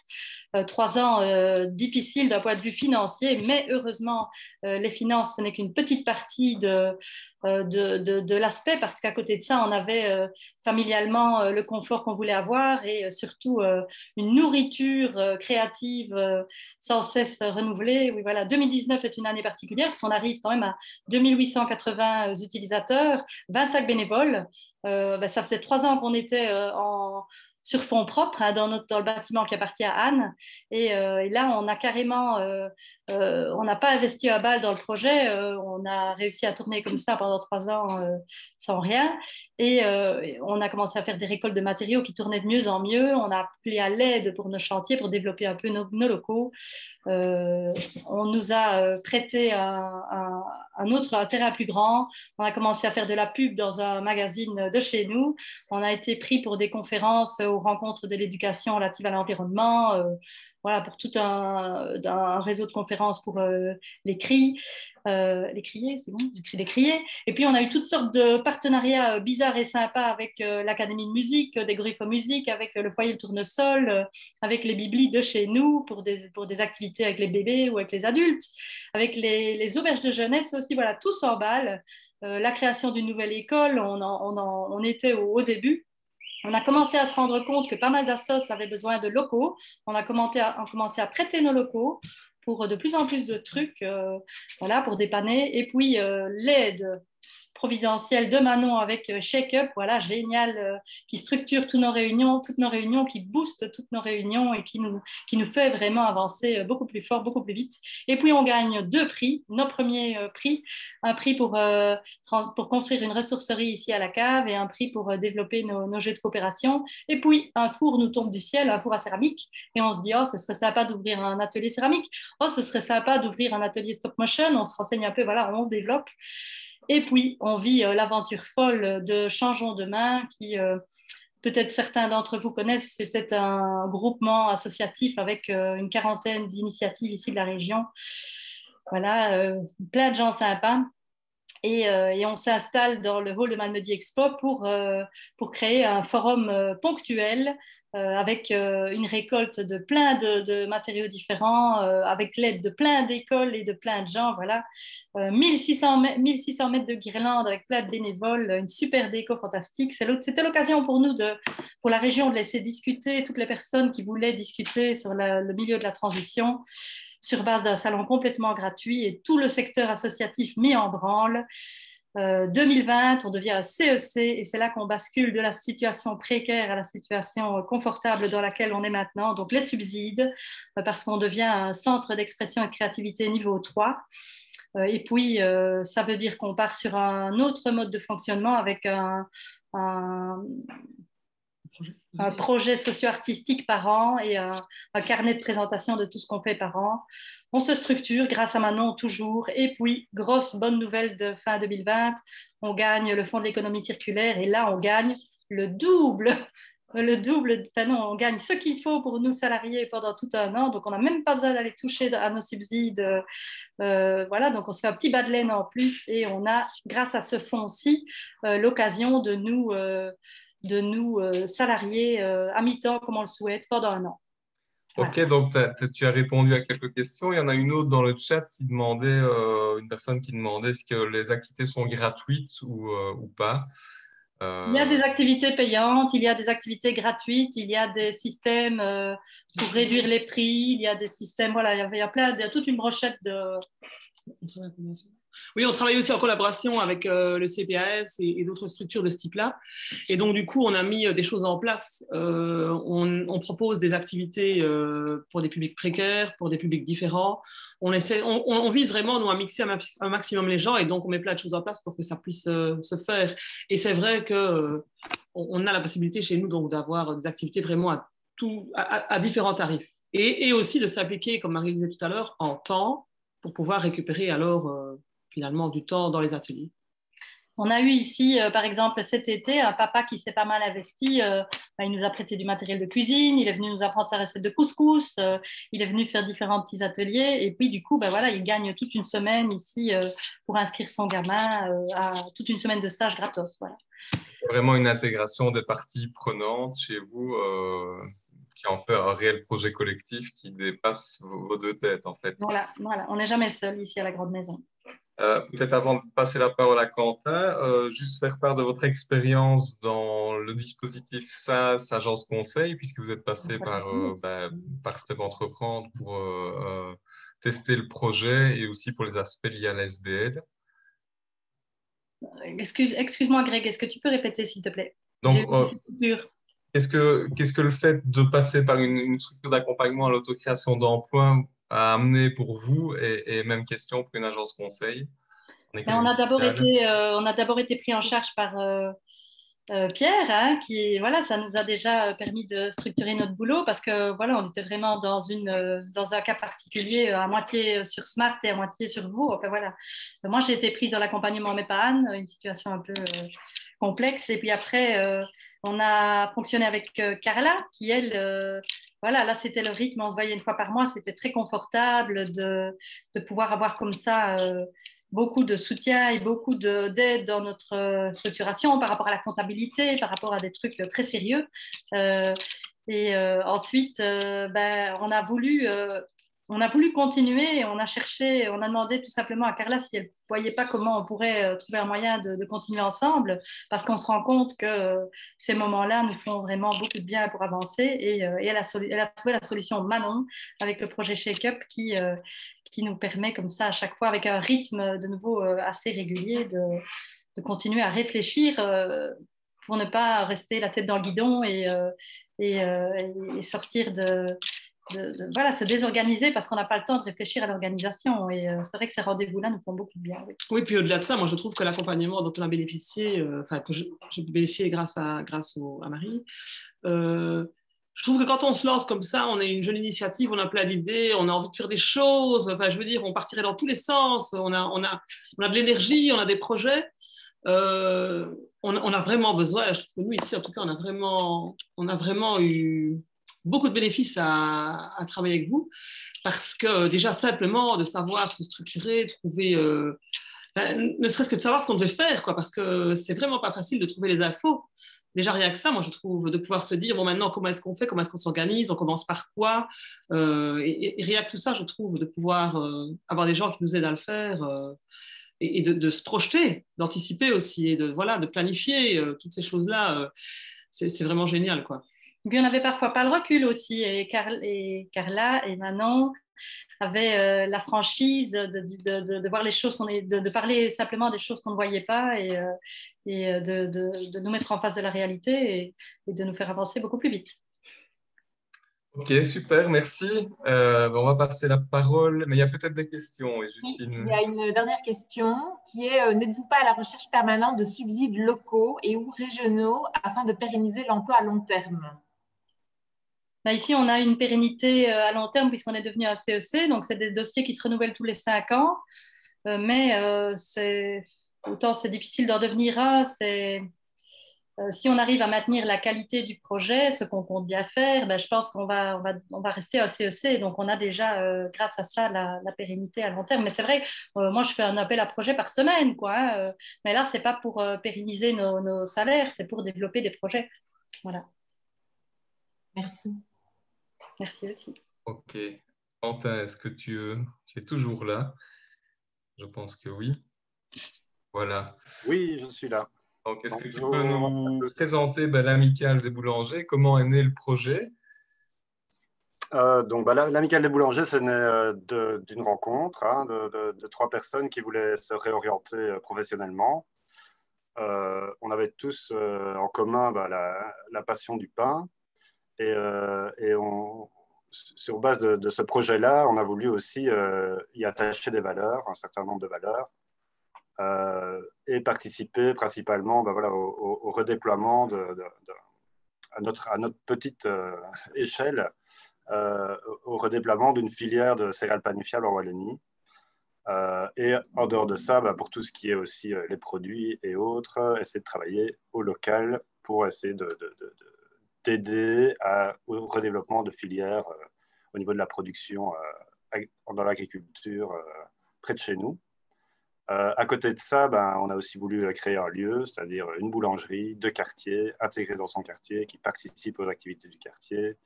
[SPEAKER 5] 3 ans difficiles d'un point de vue financier, mais heureusement, les finances, ce n'est qu'une petite partie de l'aspect, parce qu'à côté de ça, on avait familialement le confort qu'on voulait avoir et surtout une nourriture créative sans cesse renouvelée. Oui, voilà, 2019 est une année particulière parce qu'on arrive quand même à 2880 utilisateurs, 25 bénévoles. Ça faisait 3 ans qu'on était sur fonds propres dans le bâtiment qui appartient à Anne. Et là, on a carrément, on n'a pas investi à balle dans le projet. On a réussi à tourner comme ça pendant 3 ans sans rien. Et on a commencé à faire des récoltes de matériaux qui tournaient de mieux en mieux. On a appelé à l'aide pour nos chantiers, pour développer un peu nos locaux. On nous a prêté un terrain plus grand. On a commencé à faire de la pub dans un magazine de chez nous. On a été pris pour des conférences aux rencontres de l'éducation relative à l'environnement, voilà, pour tout un réseau de conférences pour les cris. Les criers, c'est bon, j'écris les criers. Et puis, on a eu toutes sortes de partenariats bizarres et sympas avec l'Académie de musique, des Griffes musique, avec le foyer Le Tournesol, avec les biblis de chez nous pour des activités avec les bébés ou avec les adultes, avec les auberges de jeunesse aussi. Voilà, tout s'emballe. La création d'une nouvelle école, on était au début. On a commencé à se rendre compte que pas mal d'assos avaient besoin de locaux. On a commencé à prêter nos locaux pour de plus en plus de trucs, voilà, pour dépanner. Et puis, l'aide providentielle de Manon avec Shake Up, voilà, génial, qui structure toutes nos réunions, qui booste toutes nos réunions et qui nous fait vraiment avancer beaucoup plus fort, beaucoup plus vite. Et puis, on gagne 2 prix. Nos premiers prix, un prix pour construire une ressourcerie ici à la cave et un prix pour développer nos jeux de coopération. Et puis, un four nous tombe du ciel, un four à céramique. Et on se dit, oh, ce serait sympa d'ouvrir un atelier céramique. Oh, ce serait sympa d'ouvrir un atelier stop motion. On se renseigne un peu, voilà, on développe. Et puis, on vit l'aventure folle de Changeons Demain, qui, peut-être certains d'entre vous connaissent, c'était un groupement associatif avec une quarantaine d'initiatives ici de la région. Voilà, plein de gens sympas. Et on s'installe dans le hall de Malmedy Expo pour créer un forum ponctuel avec une récolte de plein de matériaux différents, avec l'aide de plein d'écoles et de plein de gens. Voilà. 1600 mètres de guirlandes avec plein de bénévoles, une super déco fantastique. C'était l'occasion pour nous, pour la région, de laisser discuter toutes les personnes qui voulaient discuter sur le milieu de la transition, sur base d'un salon complètement gratuit et tout le secteur associatif mis en branle. 2020, on devient un CEC et c'est là qu'on bascule de la situation précaire à la situation confortable dans laquelle on est maintenant, donc les subsides, parce qu'on devient un centre d'expression et de créativité niveau 3. Et puis, ça veut dire qu'on part sur un autre mode de fonctionnement avec un projet socio-artistique par an et un carnet de présentation de tout ce qu'on fait par an. On se structure grâce à Manon toujours. Et puis, grosse bonne nouvelle de fin 2020, on gagne le fonds de l'économie circulaire et là, on gagne le double. On gagne ce qu'il faut pour nous salariés pendant tout un an. Donc, on n'a même pas besoin d'aller toucher à nos subsides. Voilà, donc on se fait un petit bas de laine en plus et on a, grâce à ce fonds-ci, l'occasion de nous salarier à mi-temps comme on le souhaite pendant un an.
[SPEAKER 1] Ok, donc tu as répondu à quelques questions. Il y en a une autre dans le chat qui demandait, une personne qui demandait est-ce que les activités sont gratuites ou pas.
[SPEAKER 5] Il y a des activités payantes, il y a des activités gratuites, il y a des systèmes pour réduire les prix, il y a des systèmes, voilà, il y a toute une brochette de...
[SPEAKER 7] Oui, on travaille aussi en collaboration avec le CPAS et d'autres structures de ce type-là. Et donc, du coup, on a mis des choses en place. On propose des activités pour des publics précaires, pour des publics différents. On vise vraiment, nous, à mixer un maximum les gens et donc on met plein de choses en place pour que ça puisse se faire. Et c'est vrai qu'on a la possibilité chez nous donc d'avoir des activités vraiment à différents tarifs. et aussi de s'impliquer, comme Marie disait tout à l'heure, en temps pour pouvoir récupérer alors finalement du temps dans les ateliers.
[SPEAKER 5] On a eu ici, par exemple, cet été, un papa qui s'est pas mal investi. Il nous a prêté du matériel de cuisine, il est venu nous apprendre sa recette de couscous, il est venu faire différents petits ateliers. Et puis, du coup, voilà, il gagne toute une semaine ici pour inscrire son gamin à toute une semaine de stage gratos. Voilà.
[SPEAKER 1] Vraiment une intégration des parties prenantes chez vous qui en fait un réel projet collectif qui dépasse vos deux têtes, en fait.
[SPEAKER 5] Voilà, on n'est jamais seul ici à la Grande Maison.
[SPEAKER 1] Peut-être avant de passer la parole à Quentin, juste faire part de votre expérience dans le dispositif SAS, Agence Conseil, puisque vous êtes passé par Step Entreprendre pour tester le projet et aussi pour les aspects liés à la SBL.
[SPEAKER 5] Excuse-moi, Greg, est-ce que tu peux répéter, s'il te plaît?
[SPEAKER 1] Donc, qu'est-ce que le fait de passer par une structure d'accompagnement à l'autocréation d'emplois a amené pour vous et même question pour une agence conseil?
[SPEAKER 5] On a d'abord été pris en charge par Pierre, hein, qui, voilà, ça nous a déjà permis de structurer notre boulot parce que voilà, on était vraiment dans un cas particulier, à moitié sur Smart et à moitié sur vous. Enfin, voilà. Moi, j'ai été prise dans l'accompagnement MEPAAN, une situation un peu complexe. Et puis après, on a fonctionné avec Carla, qui elle, voilà, là c'était le rythme, on se voyait une fois par mois, c'était très confortable de pouvoir avoir comme ça beaucoup de soutien et beaucoup d'aide dans notre structuration par rapport à la comptabilité, par rapport à des trucs très sérieux. Ensuite, on a voulu continuer et on a demandé tout simplement à Carla si elle ne voyait pas comment on pourrait trouver un moyen de continuer ensemble, parce qu'on se rend compte que ces moments-là nous font vraiment beaucoup de bien pour avancer. Et elle a trouvé la solution Manon avec le projet Shake Up qui nous permet comme ça à chaque fois, avec un rythme de nouveau assez régulier, de continuer à réfléchir pour ne pas rester la tête dans le guidon et sortir voilà, se désorganiser parce qu'on n'a pas le temps de réfléchir à l'organisation. Et c'est vrai que ces rendez-vous-là nous font beaucoup de bien.
[SPEAKER 7] Oui, puis au-delà de ça, moi je trouve que l'accompagnement dont on a bénéficié, que j'ai bénéficié grâce à Marie, je trouve que quand on se lance comme ça, on est une jeune initiative, on a plein d'idées, on a envie de faire des choses. Enfin, je veux dire, on partirait dans tous les sens. On a de l'énergie, on a des projets. On a vraiment besoin. Je trouve que nous ici, en tout cas, on a vraiment eu beaucoup de bénéfices à travailler avec vous, parce que déjà simplement de savoir se structurer, trouver, ne serait-ce que de savoir ce qu'on devait faire, quoi, parce que c'est vraiment pas facile de trouver les infos. Déjà, rien que ça, moi, je trouve, de pouvoir se dire, bon, maintenant, comment est-ce qu'on fait, comment est-ce qu'on s'organise, on commence par quoi, et rien que tout ça, je trouve, de pouvoir avoir des gens qui nous aident à le faire, et de se projeter, d'anticiper aussi, et de planifier toutes ces choses-là, c'est vraiment génial, quoi.
[SPEAKER 5] Et puis, on n'avait parfois pas le recul aussi, et Carla et Manon avaient la franchise de voir les choses, de parler simplement des choses qu'on ne voyait pas et de nous mettre en face de la réalité et de nous faire avancer beaucoup plus vite.
[SPEAKER 1] Ok, super, merci. On va passer la parole, mais il y a peut-être des questions, Justine.
[SPEAKER 4] Il y a une dernière question qui est n'êtes-vous pas à la recherche permanente de subsides locaux et ou régionaux afin de pérenniser l'emploi à long terme?
[SPEAKER 5] Ici, on a une pérennité à long terme puisqu'on est devenu un CEC, donc c'est des dossiers qui se renouvellent tous les 5 ans, mais autant c'est difficile d'en devenir un, si on arrive à maintenir la qualité du projet, ce qu'on compte bien faire, je pense qu'on va rester un CEC, donc on a déjà, grâce à ça, la pérennité à long terme. Mais c'est vrai, moi je fais un appel à projet par semaine, quoi, hein, mais là, ce n'est pas pour pérenniser nos salaires, c'est pour développer des projets. Voilà.
[SPEAKER 4] Merci.
[SPEAKER 5] Merci aussi.
[SPEAKER 1] Ok. Quentin, est-ce que tu es toujours là? Je pense que oui. Voilà.
[SPEAKER 8] Oui, je suis là.
[SPEAKER 1] Donc, est-ce que tu peux nous présenter l'Amicale des boulangers? Comment est né le projet?
[SPEAKER 8] L'Amicale des boulangers, c'est né d'une rencontre de 3 personnes qui voulaient se réorienter professionnellement. On avait tous en commun la passion du pain. Sur base de ce projet-là, on a voulu aussi y attacher des valeurs, un certain nombre de valeurs, et participer principalement au redéploiement à notre petite échelle au redéploiement d'une filière de céréales panifiables en Wallonie. Et en dehors de ça, pour tout ce qui est aussi les produits et autres, essayer de travailler au local pour essayer d'aider au redéveloppement de filières au niveau de la production dans l'agriculture près de chez nous. À côté de ça, on a aussi voulu créer un lieu, c'est-à-dire une boulangerie de quartier, intégrée dans son quartier, qui participe aux activités du quartier,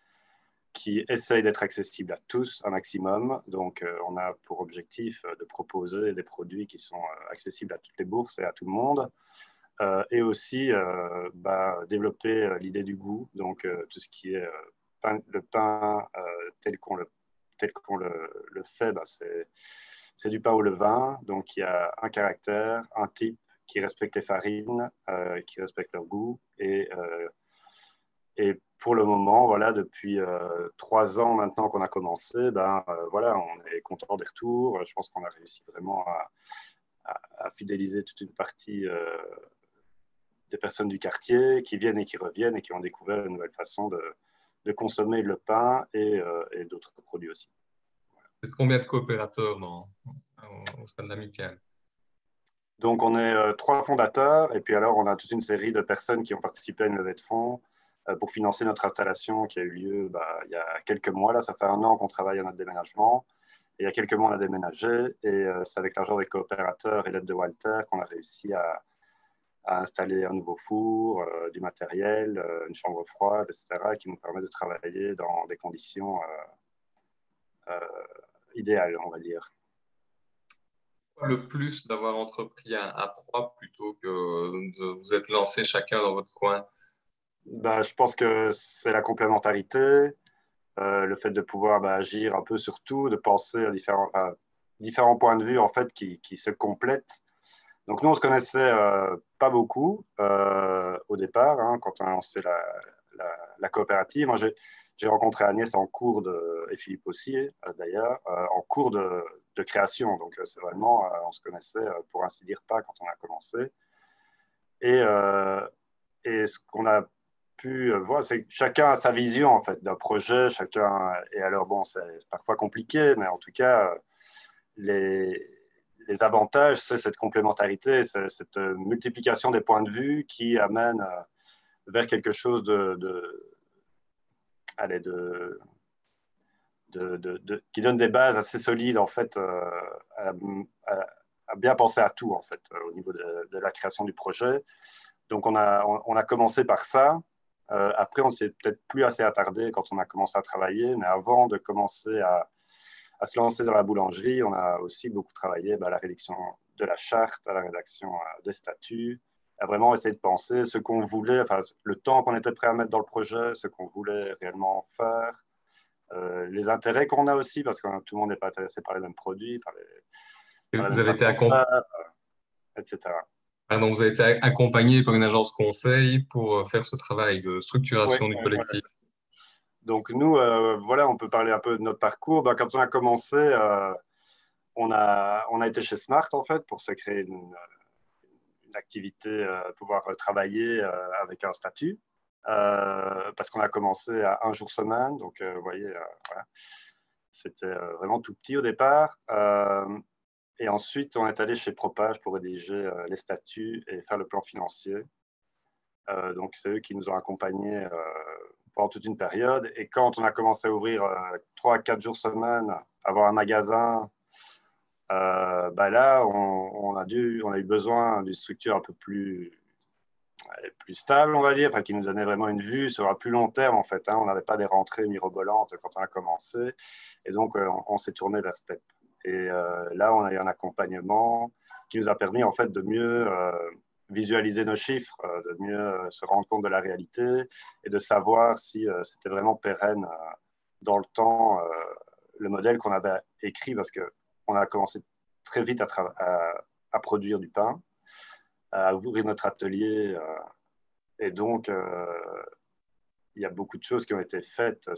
[SPEAKER 8] qui essaye d'être accessible à tous un maximum. Donc, on a pour objectif de proposer des produits qui sont accessibles à toutes les bourses et à tout le monde. Et aussi développer l'idée du goût, donc tout ce qui est le pain tel qu'on le fait, c'est du pain au levain, donc il y a un caractère, un type qui respecte les farines, qui respecte leur goût, et pour le moment, voilà, depuis 3 ans maintenant qu'on a commencé, voilà, on est content des retours. Je pense qu'on a réussi vraiment à fidéliser toute une partie des personnes du quartier qui viennent et qui reviennent et qui ont découvert une nouvelle façon de consommer le pain et d'autres produits aussi.
[SPEAKER 1] Vous êtes combien de coopérateurs au sein de l'amicale?
[SPEAKER 8] Donc, on est 3 fondateurs et puis alors, on a toute une série de personnes qui ont participé à une levée de fonds pour financer notre installation qui a eu lieu il y a quelques mois. Là, ça fait 1 an qu'on travaille à notre déménagement. Et il y a quelques mois, on a déménagé et c'est avec l'argent des coopérateurs et l'aide de Walter qu'on a réussi à installer un nouveau four, du matériel, une chambre froide, etc., qui nous permet de travailler dans des conditions idéales, on va dire.
[SPEAKER 1] Le plus d'avoir entrepris à 3 plutôt que de vous être lancé chacun dans votre coin?
[SPEAKER 8] Je pense que c'est la complémentarité, le fait de pouvoir agir un peu sur tout, de penser à différents points de vue en fait, qui se complètent. Donc nous, on ne se connaissait pas beaucoup au départ, quand on a lancé la coopérative. Moi, j'ai rencontré Agnès en cours et Philippe aussi, d'ailleurs, en cours de création. Donc c'est vraiment, on se connaissait pour ainsi dire pas quand on a commencé. Et ce qu'on a pu voir, c'est que chacun a sa vision en fait d'un projet, et alors bon, c'est parfois compliqué, mais en tout cas, les avantages, c'est cette complémentarité, c'est cette multiplication des points de vue qui amène vers quelque chose qui donne des bases assez solides en fait à bien penser à tout en fait au niveau de la création du projet. Donc on a commencé par ça. Après, on s'est peut-être plus assez attardé quand on a commencé à travailler, mais avant de commencer à se lancer dans la boulangerie, on a aussi beaucoup travaillé à la rédaction de la charte, à la rédaction des statuts, à vraiment essayer de penser ce qu'on voulait, enfin, le temps qu'on était prêt à mettre dans le projet, ce qu'on voulait réellement faire, les intérêts qu'on a aussi, parce que tout le monde n'est pas intéressé par les mêmes produits,
[SPEAKER 1] Vous avez été accompagné,
[SPEAKER 8] etc.
[SPEAKER 1] donc vous avez été accompagné par une agence conseil pour faire ce travail de structuration du collectif.
[SPEAKER 8] Donc nous, voilà, on peut parler un peu de notre parcours. Quand on a commencé, on a été chez Smart en fait pour se créer une activité, pouvoir travailler avec un statut, parce qu'on a commencé à 1 jour semaine. Donc vous voyez, voilà, c'était vraiment tout petit au départ. Et ensuite, on est allé chez Propage pour rédiger les statuts et faire le plan financier. Donc c'est eux qui nous ont accompagnés pendant toute une période. Et quand on a commencé à ouvrir 3 à 4 jours semaine, avoir un magasin, là, on a eu besoin d'une structure un peu plus stable, on va dire, qui nous donnait vraiment une vue sur un plus long terme, en fait. On n'avait pas des rentrées mirobolantes quand on a commencé. Et donc, on s'est tourné vers Step. Et là, on a eu un accompagnement qui nous a permis, en fait, de mieux visualiser nos chiffres, de mieux se rendre compte de la réalité et de savoir si c'était vraiment pérenne dans le temps le modèle qu'on avait écrit, parce qu'on a commencé très vite à produire du pain, à ouvrir notre atelier. Et donc, il y a beaucoup de choses qui ont été faites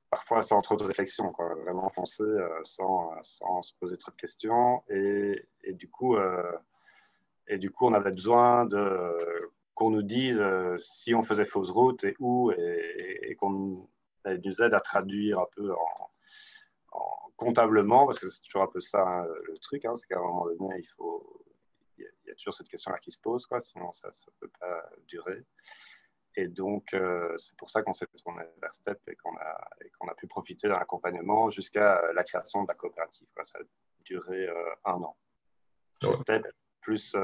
[SPEAKER 8] parfois sans trop de réflexion, quoi. Vraiment foncer sans se poser trop de questions. Et du coup, on avait besoin qu'on nous dise si on faisait fausse route et où, et qu'on elle nous aide à traduire un peu comptablement, parce que c'est toujours un peu ça, hein, le truc, hein, c'est qu'à un moment donné, il y a toujours cette question-là qui se pose, quoi, sinon ça ne peut pas durer. Et donc, c'est pour ça qu'on s'est tourné vers STEP et qu'on a pu profiter d'un accompagnement jusqu'à la création de la coopérative, quoi. Ça a duré 1 an chez STEP, plus 1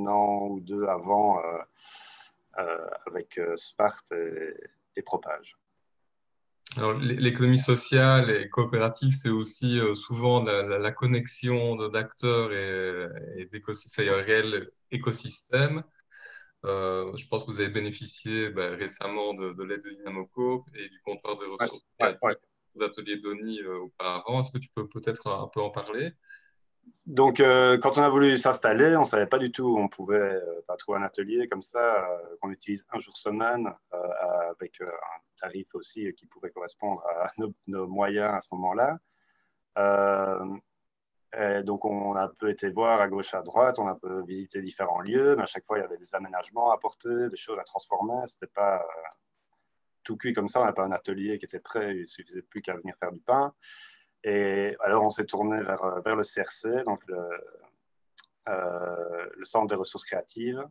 [SPEAKER 8] an ou 2 avant avec Sparte et Propage.
[SPEAKER 1] Alors, l'économie sociale et coopérative, c'est aussi souvent la connexion d'acteurs et réels écosystèmes. Je pense que vous avez bénéficié récemment de l'aide de Dynamo et du comptoir de ressources créatives aux ateliers d'ONI auparavant. Est-ce que tu peux peut-être un peu en parler?
[SPEAKER 8] Donc, quand on a voulu s'installer, on ne savait pas du tout où on pouvait trouver un atelier comme ça, qu'on utilise 1 jour semaine, avec un tarif aussi qui pouvait correspondre à nos moyens à ce moment-là. Donc, on a un peu été voir à gauche, à droite, on a un peu visité différents lieux, mais à chaque fois, il y avait des aménagements à apporter, des choses à transformer. Ce n'était pas tout cuit comme ça, on n'avait pas un atelier qui était prêt, il ne suffisait plus qu'à venir faire du pain. Et alors, on s'est tourné vers le CRC, donc le Centre des ressources créatives,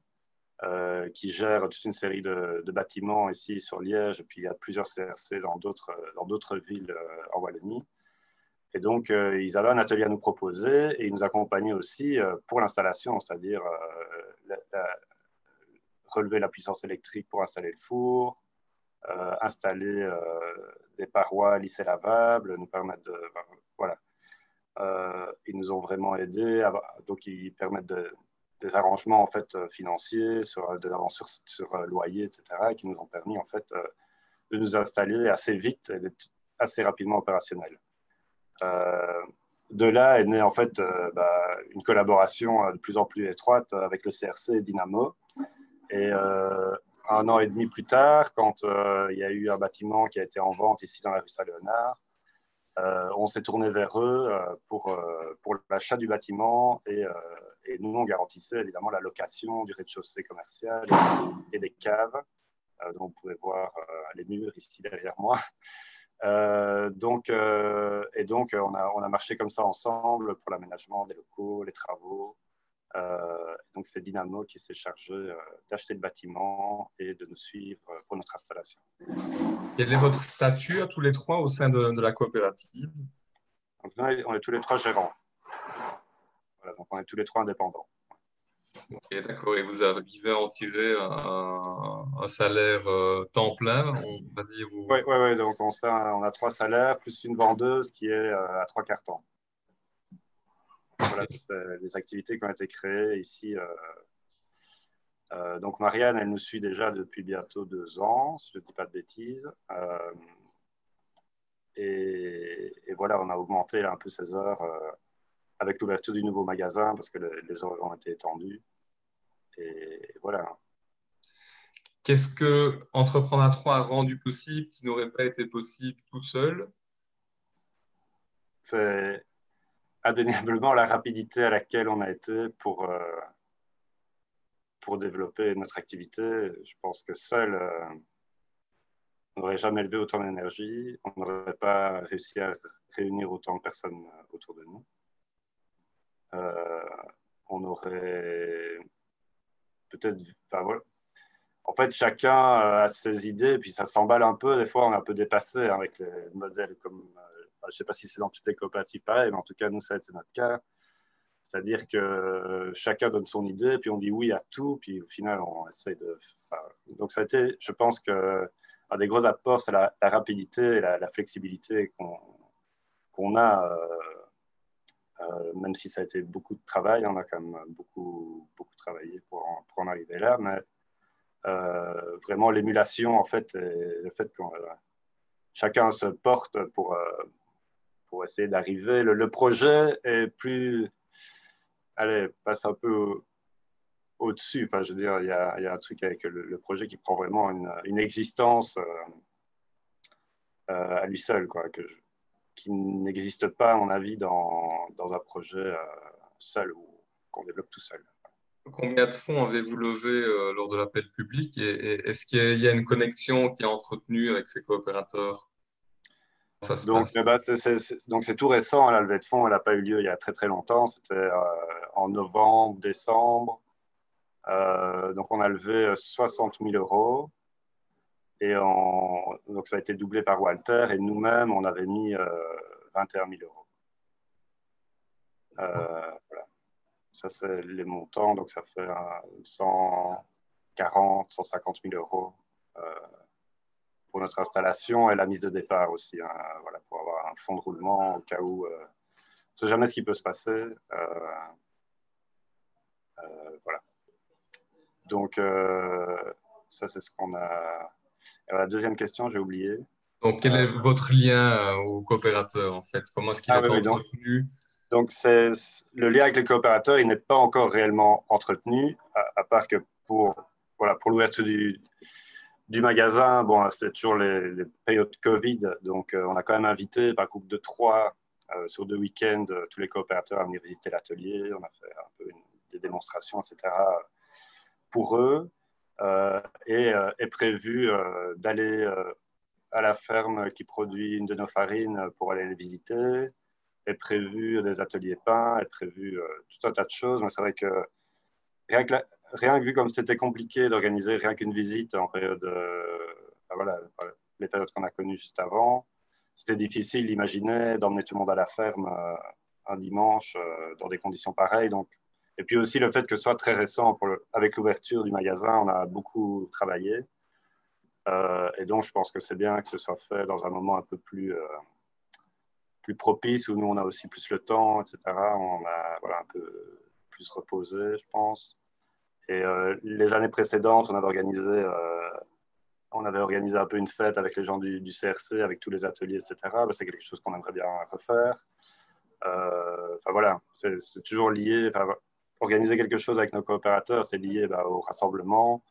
[SPEAKER 8] qui gère toute une série de bâtiments ici sur Liège, et puis il y a plusieurs CRC dans d'autres villes en Wallonie. Et donc, ils avaient un atelier à nous proposer et ils nous accompagnaient aussi pour l'installation, c'est-à-dire relever la puissance électrique pour installer le four, installer des parois lissées lavables, nous permettre de... Voilà. Ils nous ont vraiment aidés. Donc, ils permettent des arrangements en fait, financiers, des avances sur loyer, etc., qui nous ont permis en fait, de nous installer assez vite et d'être assez rapidement opérationnels. De là est née en fait une collaboration de plus en plus étroite avec le CRC et Dynamo. Et 1 an et demi plus tard, quand il y a eu un bâtiment qui a été en vente ici dans la rue Saint-Léonard, on s'est tourné vers eux pour l'achat du bâtiment et nous, on garantissait évidemment la location du rez-de-chaussée commercial et des caves, dont vous pouvez voir les murs ici derrière moi. Donc, on a marché comme ça ensemble pour l'aménagement des locaux, les travaux. Donc, c'est Dynamo qui s'est chargé d'acheter le bâtiment et de nous suivre pour notre installation.
[SPEAKER 1] Quel est votre statut à tous les 3 au sein de la coopérative?
[SPEAKER 8] Donc, on est tous les 3 gérants. Voilà, donc, on est tous les 3 indépendants.
[SPEAKER 1] Ok, d'accord. Et vous arrivez à en tirer un salaire temps plein, on va dire?
[SPEAKER 8] Oui. Donc, on a 3 salaires plus une vendeuse qui est à 3/4 temps. Voilà, c'est les activités qui ont été créées ici. Donc, Marianne, elle nous suit déjà depuis bientôt 2 ans, si je ne dis pas de bêtises. Et voilà, on a augmenté là, un peu ses heures avec l'ouverture du nouveau magasin parce que les heures ont été étendues. Et voilà.
[SPEAKER 1] Qu'est-ce que Entreprendre à 3 a rendu possible qui n'aurait pas été possible tout seul?
[SPEAKER 8] C'est indéniablement la rapidité à laquelle on a été pour développer notre activité. Je pense que seul, on n'aurait jamais levé autant d'énergie, on n'aurait pas réussi à réunir autant de personnes autour de nous. On aurait peut-être... Enfin, voilà. En fait, chacun a ses idées, puis ça s'emballe un peu. Des fois, on est un peu dépassé avec les modèles comme... je ne sais pas si c'est dans toutes les coopératives pareil, mais en tout cas, nous, ça a été notre cas. C'est-à-dire que chacun donne son idée, puis on dit oui à tout, puis au final, on essaye de... Enfin, donc, ça a été, je pense qu'un des gros apports, c'est la rapidité et la flexibilité qu'on a, même si ça a été beaucoup de travail, on a quand même beaucoup travaillé pour en arriver là, mais vraiment l'émulation, en fait, et le fait que chacun se porte pour essayer d'arriver. Le projet est plus... Allez, passe un peu au-dessus. Enfin, je veux dire, il y a un truc avec le projet qui prend vraiment une existence à lui seul, quoi, qui n'existe pas, à mon avis, dans un projet seul ou qu'on développe tout seul.
[SPEAKER 1] Combien de fonds avez-vous levé lors de l'appel public et est-ce qu'il y a une connexion qui est entretenue avec ces coopérateurs? Ça se
[SPEAKER 8] Donc,
[SPEAKER 1] passe.
[SPEAKER 8] donc c'est tout récent, hein, la levée de fonds, elle n'a pas eu lieu il y a très très longtemps, c'était en novembre, décembre. Donc on a levé 60 000 euros et donc ça a été doublé par Walter et nous-mêmes on avait mis 21 000 euros. Voilà. Ça c'est les montants, donc ça fait 140, 150 000 euros pour notre installation et la mise de départ aussi, hein, voilà, pour avoir un fonds de roulement au cas où on ne sait jamais ce qui peut se passer. Voilà. Donc, ça, c'est ce qu'on a. Alors, la deuxième question, j'ai oublié.
[SPEAKER 1] Donc, quel est votre lien au coopérateur, en fait? Comment est-ce qu'il est entretenu?
[SPEAKER 8] Donc, le lien avec les coopérateurs, il n'est pas encore réellement entretenu, à part que pour l'ouverture du magasin, bon, c'était toujours les périodes Covid, donc on a quand même invité par groupe de 3 sur 2 week-ends tous les coopérateurs à venir visiter l'atelier. On a fait un peu des démonstrations, etc. pour eux. Est prévu d'aller à la ferme qui produit une de nos farines pour aller les visiter. Est prévu des ateliers pain, est prévu tout un tas de choses. Mais c'est vrai que rien que vu comme c'était compliqué d'organiser rien qu'une visite en période, voilà, les périodes qu'on a connues juste avant, c'était difficile d'imaginer d'emmener tout le monde à la ferme un dimanche dans des conditions pareilles. Donc, et puis aussi le fait que ce soit très récent, avec l'ouverture du magasin, on a beaucoup travaillé. Et donc, je pense que c'est bien que ce soit fait dans un moment un peu plus propice, où nous, on a aussi plus le temps, etc. On a un peu plus reposé, je pense. Et les années précédentes, on avait organisé un peu une fête avec les gens du CRC, avec tous les ateliers, etc. C'est quelque chose qu'on aimerait bien refaire. Enfin voilà, c'est toujours lié. Organiser quelque chose avec nos coopérateurs, c'est lié au rassemblement.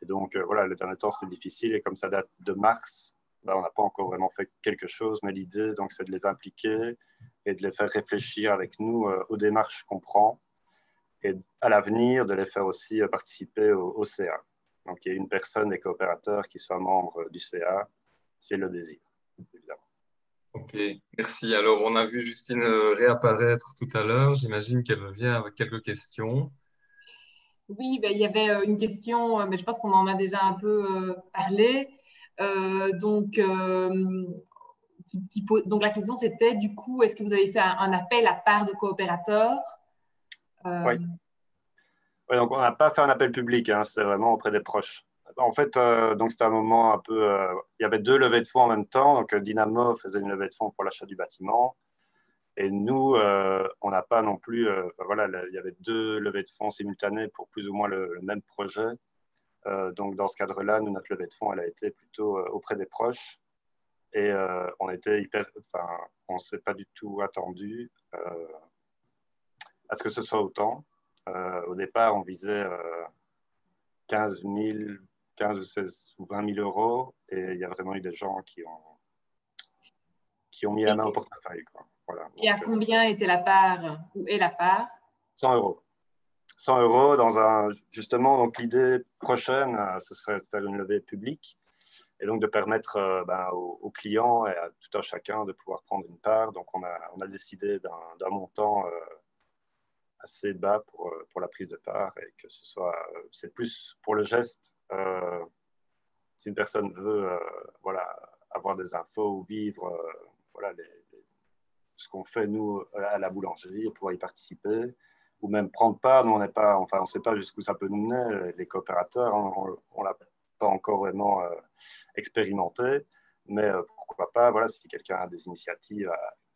[SPEAKER 8] Et donc, voilà, le dernier temps, c'est difficile. Et comme ça date de mars, on n'a pas encore vraiment fait quelque chose. Mais l'idée, donc, c'est de les impliquer et de les faire réfléchir avec nous aux démarches qu'on prend. Et à l'avenir, de les faire aussi participer au CA. Donc, il y a une personne des coopérateurs qui soit membre du CA, si elle le désire, évidemment.
[SPEAKER 1] Ok, merci. Alors, on a vu Justine réapparaître tout à l'heure. J'imagine qu'elle revient avec quelques questions.
[SPEAKER 4] Oui, il y avait une question, mais je pense qu'on en a déjà un peu parlé. Donc la question, c'était du coup, est-ce que vous avez fait un appel à part de coopérateurs?
[SPEAKER 8] Oui. Oui, donc on n'a pas fait un appel public, hein, c'est vraiment auprès des proches. En fait, donc c'était un moment un peu. Il y avait 2 levées de fonds en même temps. Donc Dynamo faisait une levée de fonds pour l'achat du bâtiment. Et nous, on n'a pas non plus. Voilà, il y avait 2 levées de fonds simultanées pour plus ou moins le même projet. Donc dans ce cadre-là, nous, notre levée de fonds, elle a été plutôt auprès des proches. Et on était on ne s'est pas du tout attendu à ce que ce soit autant. Au départ, on visait 15 ou 16 ou 20 000 euros et il y a vraiment eu des gens qui ont mis la main au portefeuille, quoi. Voilà.
[SPEAKER 4] Et à combien était la part, ou est la part?
[SPEAKER 8] 100 euros. 100 euros justement, donc l'idée prochaine, ce serait de faire une levée publique et donc de permettre aux clients et à tout un chacun de pouvoir prendre une part. Donc on a décidé d'un montant assez bas pour la prise de part et que ce soit, c'est plus pour le geste. Si une personne veut avoir des infos ou vivre ce qu'on fait nous à la boulangerie, pouvoir y participer ou même prendre part, nous on ne sait pas jusqu'où ça peut nous mener, les coopérateurs, hein, on l'a pas encore vraiment expérimenté, mais pourquoi pas, voilà, si quelqu'un a des initiatives,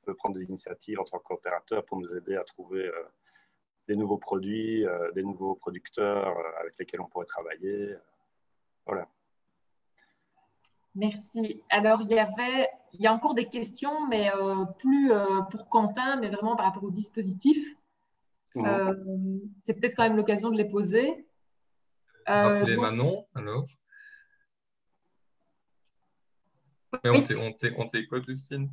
[SPEAKER 8] peut prendre des initiatives en tant que coopérateur pour nous aider à trouver des nouveaux produits, des nouveaux producteurs avec lesquels on pourrait travailler. Voilà.
[SPEAKER 4] Merci. Alors, il y a encore des questions, mais plus pour Quentin, mais vraiment par rapport au dispositif. C'est peut-être quand même l'occasion de les poser.
[SPEAKER 1] Appelez Manon, alors.
[SPEAKER 3] Oui.
[SPEAKER 1] On t'écoute, Justine.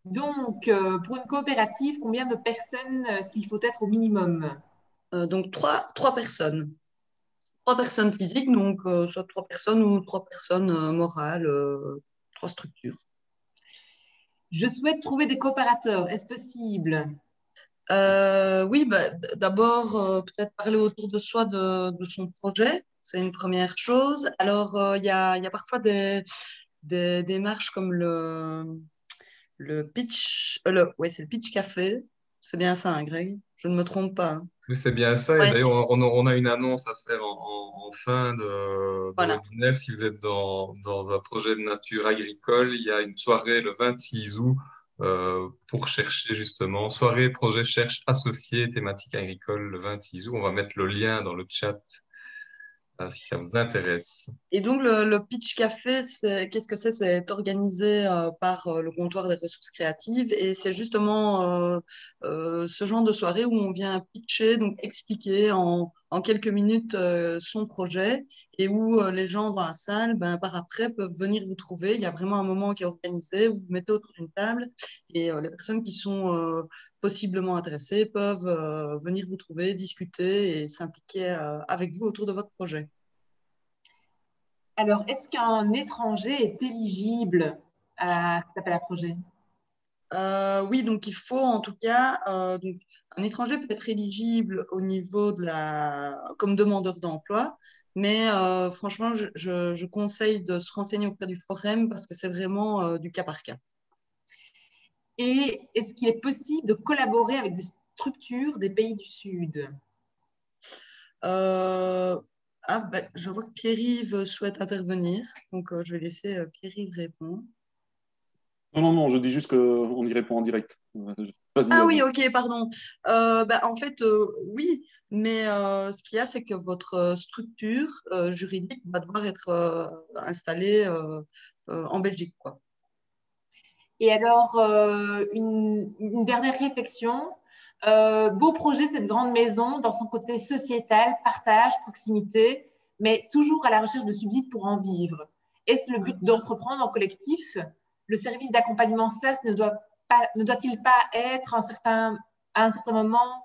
[SPEAKER 4] Donc, pour une coopérative, combien de personnes est-ce qu'il faut être au minimum?
[SPEAKER 3] Donc, trois personnes. 3 personnes physiques, donc soit 3 personnes ou 3 personnes morales, 3 structures.
[SPEAKER 4] Je souhaite trouver des coopérateurs. Est-ce possible?
[SPEAKER 3] Oui, d'abord, peut-être parler autour de soi de son projet. C'est une première chose. Alors, il y a parfois des démarches comme le pitch. Oui, c'est le pitch café. C'est bien ça, hein, Greg? Je ne me trompe pas.
[SPEAKER 1] Oui, c'est bien ça. Et
[SPEAKER 3] Ouais,
[SPEAKER 1] d'ailleurs, on a une annonce à faire en fin de
[SPEAKER 3] voilà.
[SPEAKER 1] webinaire. Si vous êtes dans un projet de nature agricole, il y a une soirée le 26 août pour chercher justement. Soirée projet cherche associé thématique agricole le 26 août. On va mettre le lien dans le chat si ça vous intéresse.
[SPEAKER 3] Et donc, le pitch café, qu'est-ce que c'est? C'est organisé par le comptoir des ressources créatives et c'est justement ce genre de soirée où on vient pitcher, donc expliquer en quelques minutes son projet et où les gens dans la salle, par après, peuvent venir vous trouver. Il y a vraiment un moment qui est organisé, vous vous mettez autour d'une table et les personnes qui sont possiblement intéressées peuvent venir vous trouver, discuter et s'impliquer avec vous autour de votre projet.
[SPEAKER 4] Alors, est-ce qu'un étranger est éligible à cet appel à projet?
[SPEAKER 3] Oui, donc il faut en tout cas, donc, un étranger peut être éligible au niveau comme demandeur d'emploi, mais franchement, je conseille de se renseigner auprès du Forum parce que c'est vraiment du cas par cas.
[SPEAKER 4] Et est-ce qu'il est possible de collaborer avec des structures des pays du Sud?
[SPEAKER 3] Je vois que Pierre-Yves souhaite intervenir, donc je vais laisser Pierre-Yves répondre.
[SPEAKER 6] Non, je dis juste qu'on y répond en direct. Vas-y,
[SPEAKER 3] Ah
[SPEAKER 6] vas-y.
[SPEAKER 3] oui, ok, pardon. En fait, oui, mais ce qu'il y a, c'est que votre structure juridique va devoir être installée en Belgique, quoi.
[SPEAKER 4] Et alors, une dernière réflexion. Beau projet, cette grande maison, dans son côté sociétal, partage, proximité, mais toujours à la recherche de subsides pour en vivre. Est-ce le but d'entreprendre en collectif? Le service d'accompagnement SAS ne doit-il pas être à un certain moment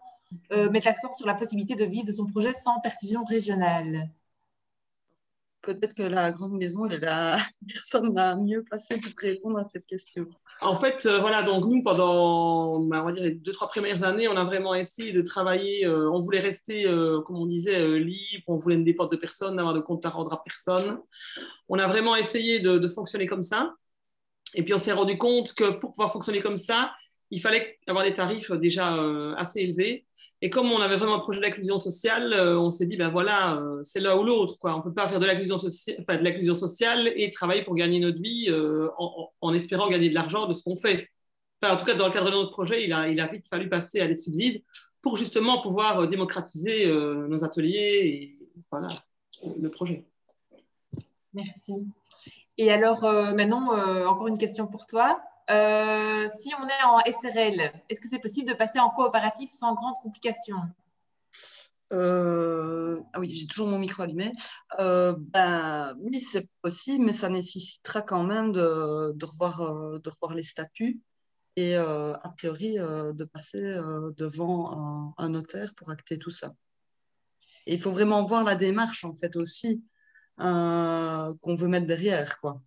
[SPEAKER 4] mettre l'accent sur la possibilité de vivre de son projet sans perfusion régionale?
[SPEAKER 3] Peut-être que la grande maison est la personne la mieux placée pour répondre à cette question.
[SPEAKER 7] En fait, voilà, donc nous, pendant, on va dire, les 2-3 premières années, on a vraiment essayé de travailler. On voulait rester, comme on disait, libre, on voulait ne dépendre de personne, n'avoir de compte à rendre à personne. On a vraiment essayé de fonctionner comme ça. Et puis, on s'est rendu compte que pour pouvoir fonctionner comme ça, il fallait avoir des tarifs déjà assez élevés. Et comme on avait vraiment un projet d'inclusion sociale, on s'est dit, ben voilà, c'est l'un ou l'autre, quoi. On ne peut pas faire de l'inclusion sociale et travailler pour gagner notre vie en espérant gagner de l'argent de ce qu'on fait. Enfin, en tout cas, dans le cadre de notre projet, il a vite fallu passer à des subsides pour justement pouvoir démocratiser nos ateliers et voilà, le projet.
[SPEAKER 4] Merci. Et alors, maintenant, encore une question pour toi. Si on est en SRL, est-ce que c'est possible de passer en coopérative sans grande complication?
[SPEAKER 3] Ah oui, j'ai toujours mon micro allumé. Oui, c'est possible, mais ça nécessitera quand même de revoir les statuts et a priori de passer devant un notaire pour acter tout ça. Et il faut vraiment voir la démarche en fait aussi qu'on veut mettre derrière, quoi.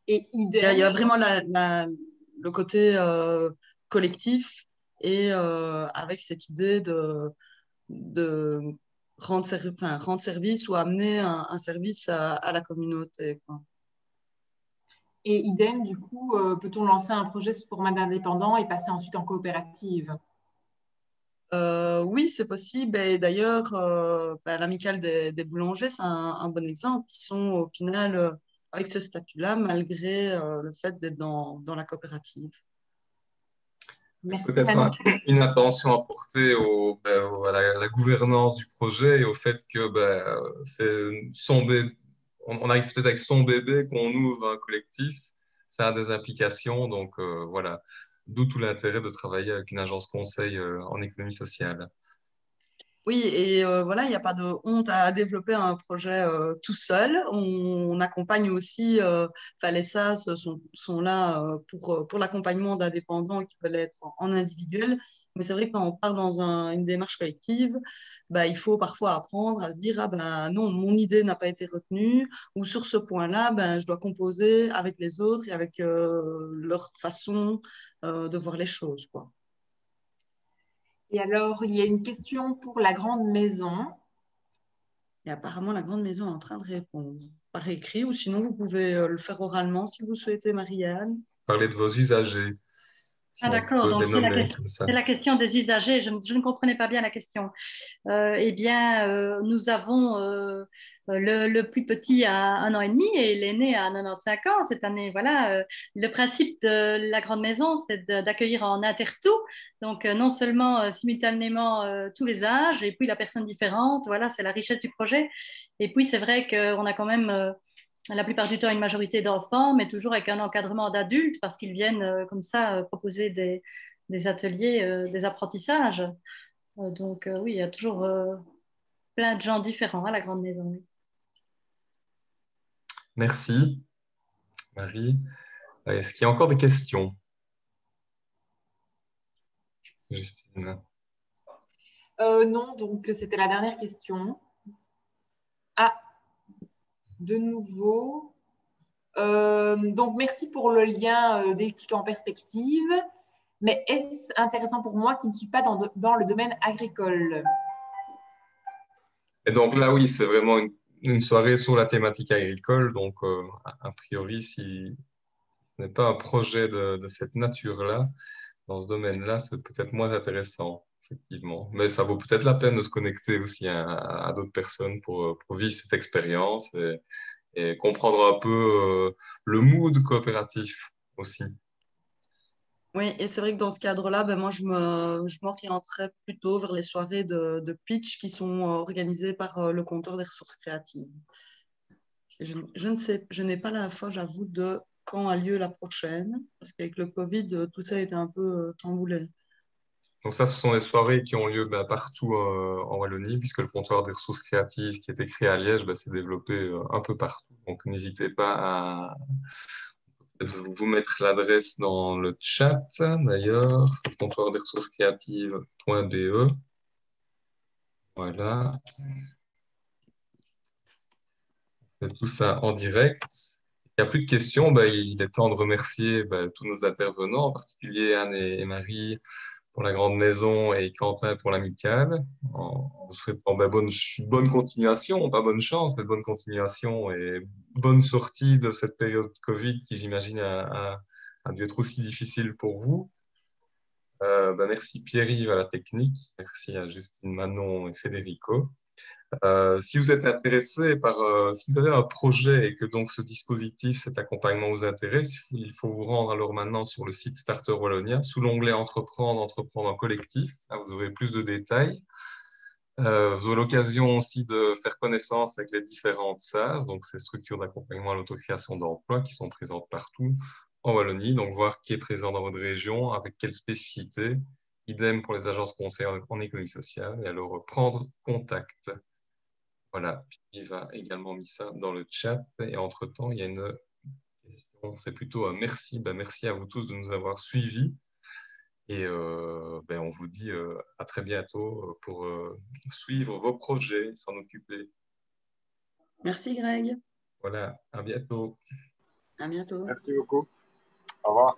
[SPEAKER 4] Et
[SPEAKER 3] Il y a vraiment le côté collectif et avec cette idée de rendre service ou amener un service à la communauté, quoi.
[SPEAKER 4] Et idem, du coup, peut-on lancer un projet sous format d'indépendant et passer ensuite en coopérative?
[SPEAKER 3] Oui, c'est possible. Et d'ailleurs, l'amicale des boulangers, c'est un bon exemple. Ils sont au final avec ce statut-là, malgré le fait d'être dans la coopérative.
[SPEAKER 4] Merci,
[SPEAKER 1] peut-être une attention à porter à la gouvernance du projet et au fait que c'est son bébé, on arrive peut-être avec son bébé qu'on ouvre un collectif, ça a des implications, donc voilà, d'où tout l'intérêt de travailler avec une agence conseil en économie sociale.
[SPEAKER 3] Oui, et voilà, il n'y a pas de honte à développer un projet tout seul. On accompagne aussi, les SAS sont là pour l'accompagnement d'indépendants qui veulent être en individuel. Mais c'est vrai que quand on part dans une démarche collective, bah, il faut parfois apprendre à se dire, ah ben non, mon idée n'a pas été retenue, ou sur ce point-là, ben, je dois composer avec les autres et avec leur façon de voir les choses, quoi.
[SPEAKER 4] Et alors, il y a une question pour la grande maison.
[SPEAKER 3] Et apparemment, la grande maison est en train de répondre par écrit, ou sinon, vous pouvez le faire oralement si vous souhaitez, Marie-Anne.
[SPEAKER 1] Parler de vos usagers, si
[SPEAKER 5] Ah
[SPEAKER 1] on
[SPEAKER 5] d'accord,
[SPEAKER 1] peut
[SPEAKER 5] donc
[SPEAKER 1] les nommer comme ça.
[SPEAKER 5] c'est la question des usagers. Je ne comprenais pas bien la question. Eh bien, nous avons le plus petit à 1 an et demi et l'aîné à 95 ans cette année. Voilà, le principe de la grande maison, c'est d'accueillir en intertout, donc non seulement simultanément tous les âges et puis la personne différente. Voilà, c'est la richesse du projet. Et puis c'est vrai qu'on a quand même la plupart du temps une majorité d'enfants, mais toujours avec un encadrement d'adultes parce qu'ils viennent comme ça proposer des ateliers, des apprentissages. Donc oui, il y a toujours plein de gens différents à la grande maison. Oui.
[SPEAKER 1] Merci, Marie. Est-ce qu'il y a encore des questions? Justine.
[SPEAKER 4] Non, donc c'était la dernière question. Ah, de nouveau. Donc, merci pour le lien des clics en perspective. Mais est-ce intéressant pour moi qui ne suis pas dans le domaine agricole?
[SPEAKER 1] Et donc là, oui, c'est vraiment une soirée sur la thématique agricole. Donc, a priori, si ce n'est pas un projet de cette nature-là, dans ce domaine-là, c'est peut-être moins intéressant, effectivement. Mais ça vaut peut-être la peine de se connecter aussi à d'autres personnes pour vivre cette expérience et comprendre un peu le mood coopératif aussi.
[SPEAKER 3] Oui, et c'est vrai que dans ce cadre-là, ben moi, je m'orienterais plutôt vers les soirées de pitch qui sont organisées par le compteur des ressources créatives. Et je ne sais, je n'ai pas l'info, j'avoue, de quand a lieu la prochaine, parce qu'avec le Covid, tout ça a été un peu chamboulé.
[SPEAKER 1] Donc ça, ce sont des soirées qui ont lieu partout en Wallonie, puisque le comptoir des ressources créatives qui a été créé à Liège s'est développé un peu partout. Donc n'hésitez pas à vous mettre l'adresse dans le chat, d'ailleurs, c'est comptoir des ressources créatives.be. Voilà. On fait tout ça en direct. Il n'y a plus de questions. Il est temps de remercier tous nos intervenants, en particulier Anne et Marie pour la grande maison et Quentin pour l'amicale. En vous souhaitant bonne continuation, pas bonne chance, mais bonne continuation et bonne sortie de cette période Covid qui, j'imagine, a dû être aussi difficile pour vous. Merci Pierre-Yves à la technique, merci à Justine, Manon et Federico. Si vous êtes intéressé si vous avez un projet et que donc ce dispositif, cet accompagnement vous intéresse, il faut vous rendre alors maintenant sur le site Starter Wallonia sous l'onglet Entreprendre en collectif. Là, vous aurez plus de détails. Vous aurez l'occasion aussi de faire connaissance avec les différentes SAS, donc ces structures d'accompagnement à l'autocréation d'emploi qui sont présentes partout en Wallonie. Donc voir qui est présent dans votre région, avec quelle spécificité. Idem pour les agences conseils en économie sociale. Et alors prendre contact. Voilà, puis il a également mis ça dans le chat. Et entre-temps, il y a une question, c'est plutôt un merci. Merci à vous tous de nous avoir suivis. Et on vous dit à très bientôt pour suivre vos projets, s'en occuper.
[SPEAKER 3] Merci Greg.
[SPEAKER 1] Voilà, à bientôt.
[SPEAKER 3] À bientôt.
[SPEAKER 8] Merci beaucoup. Au revoir.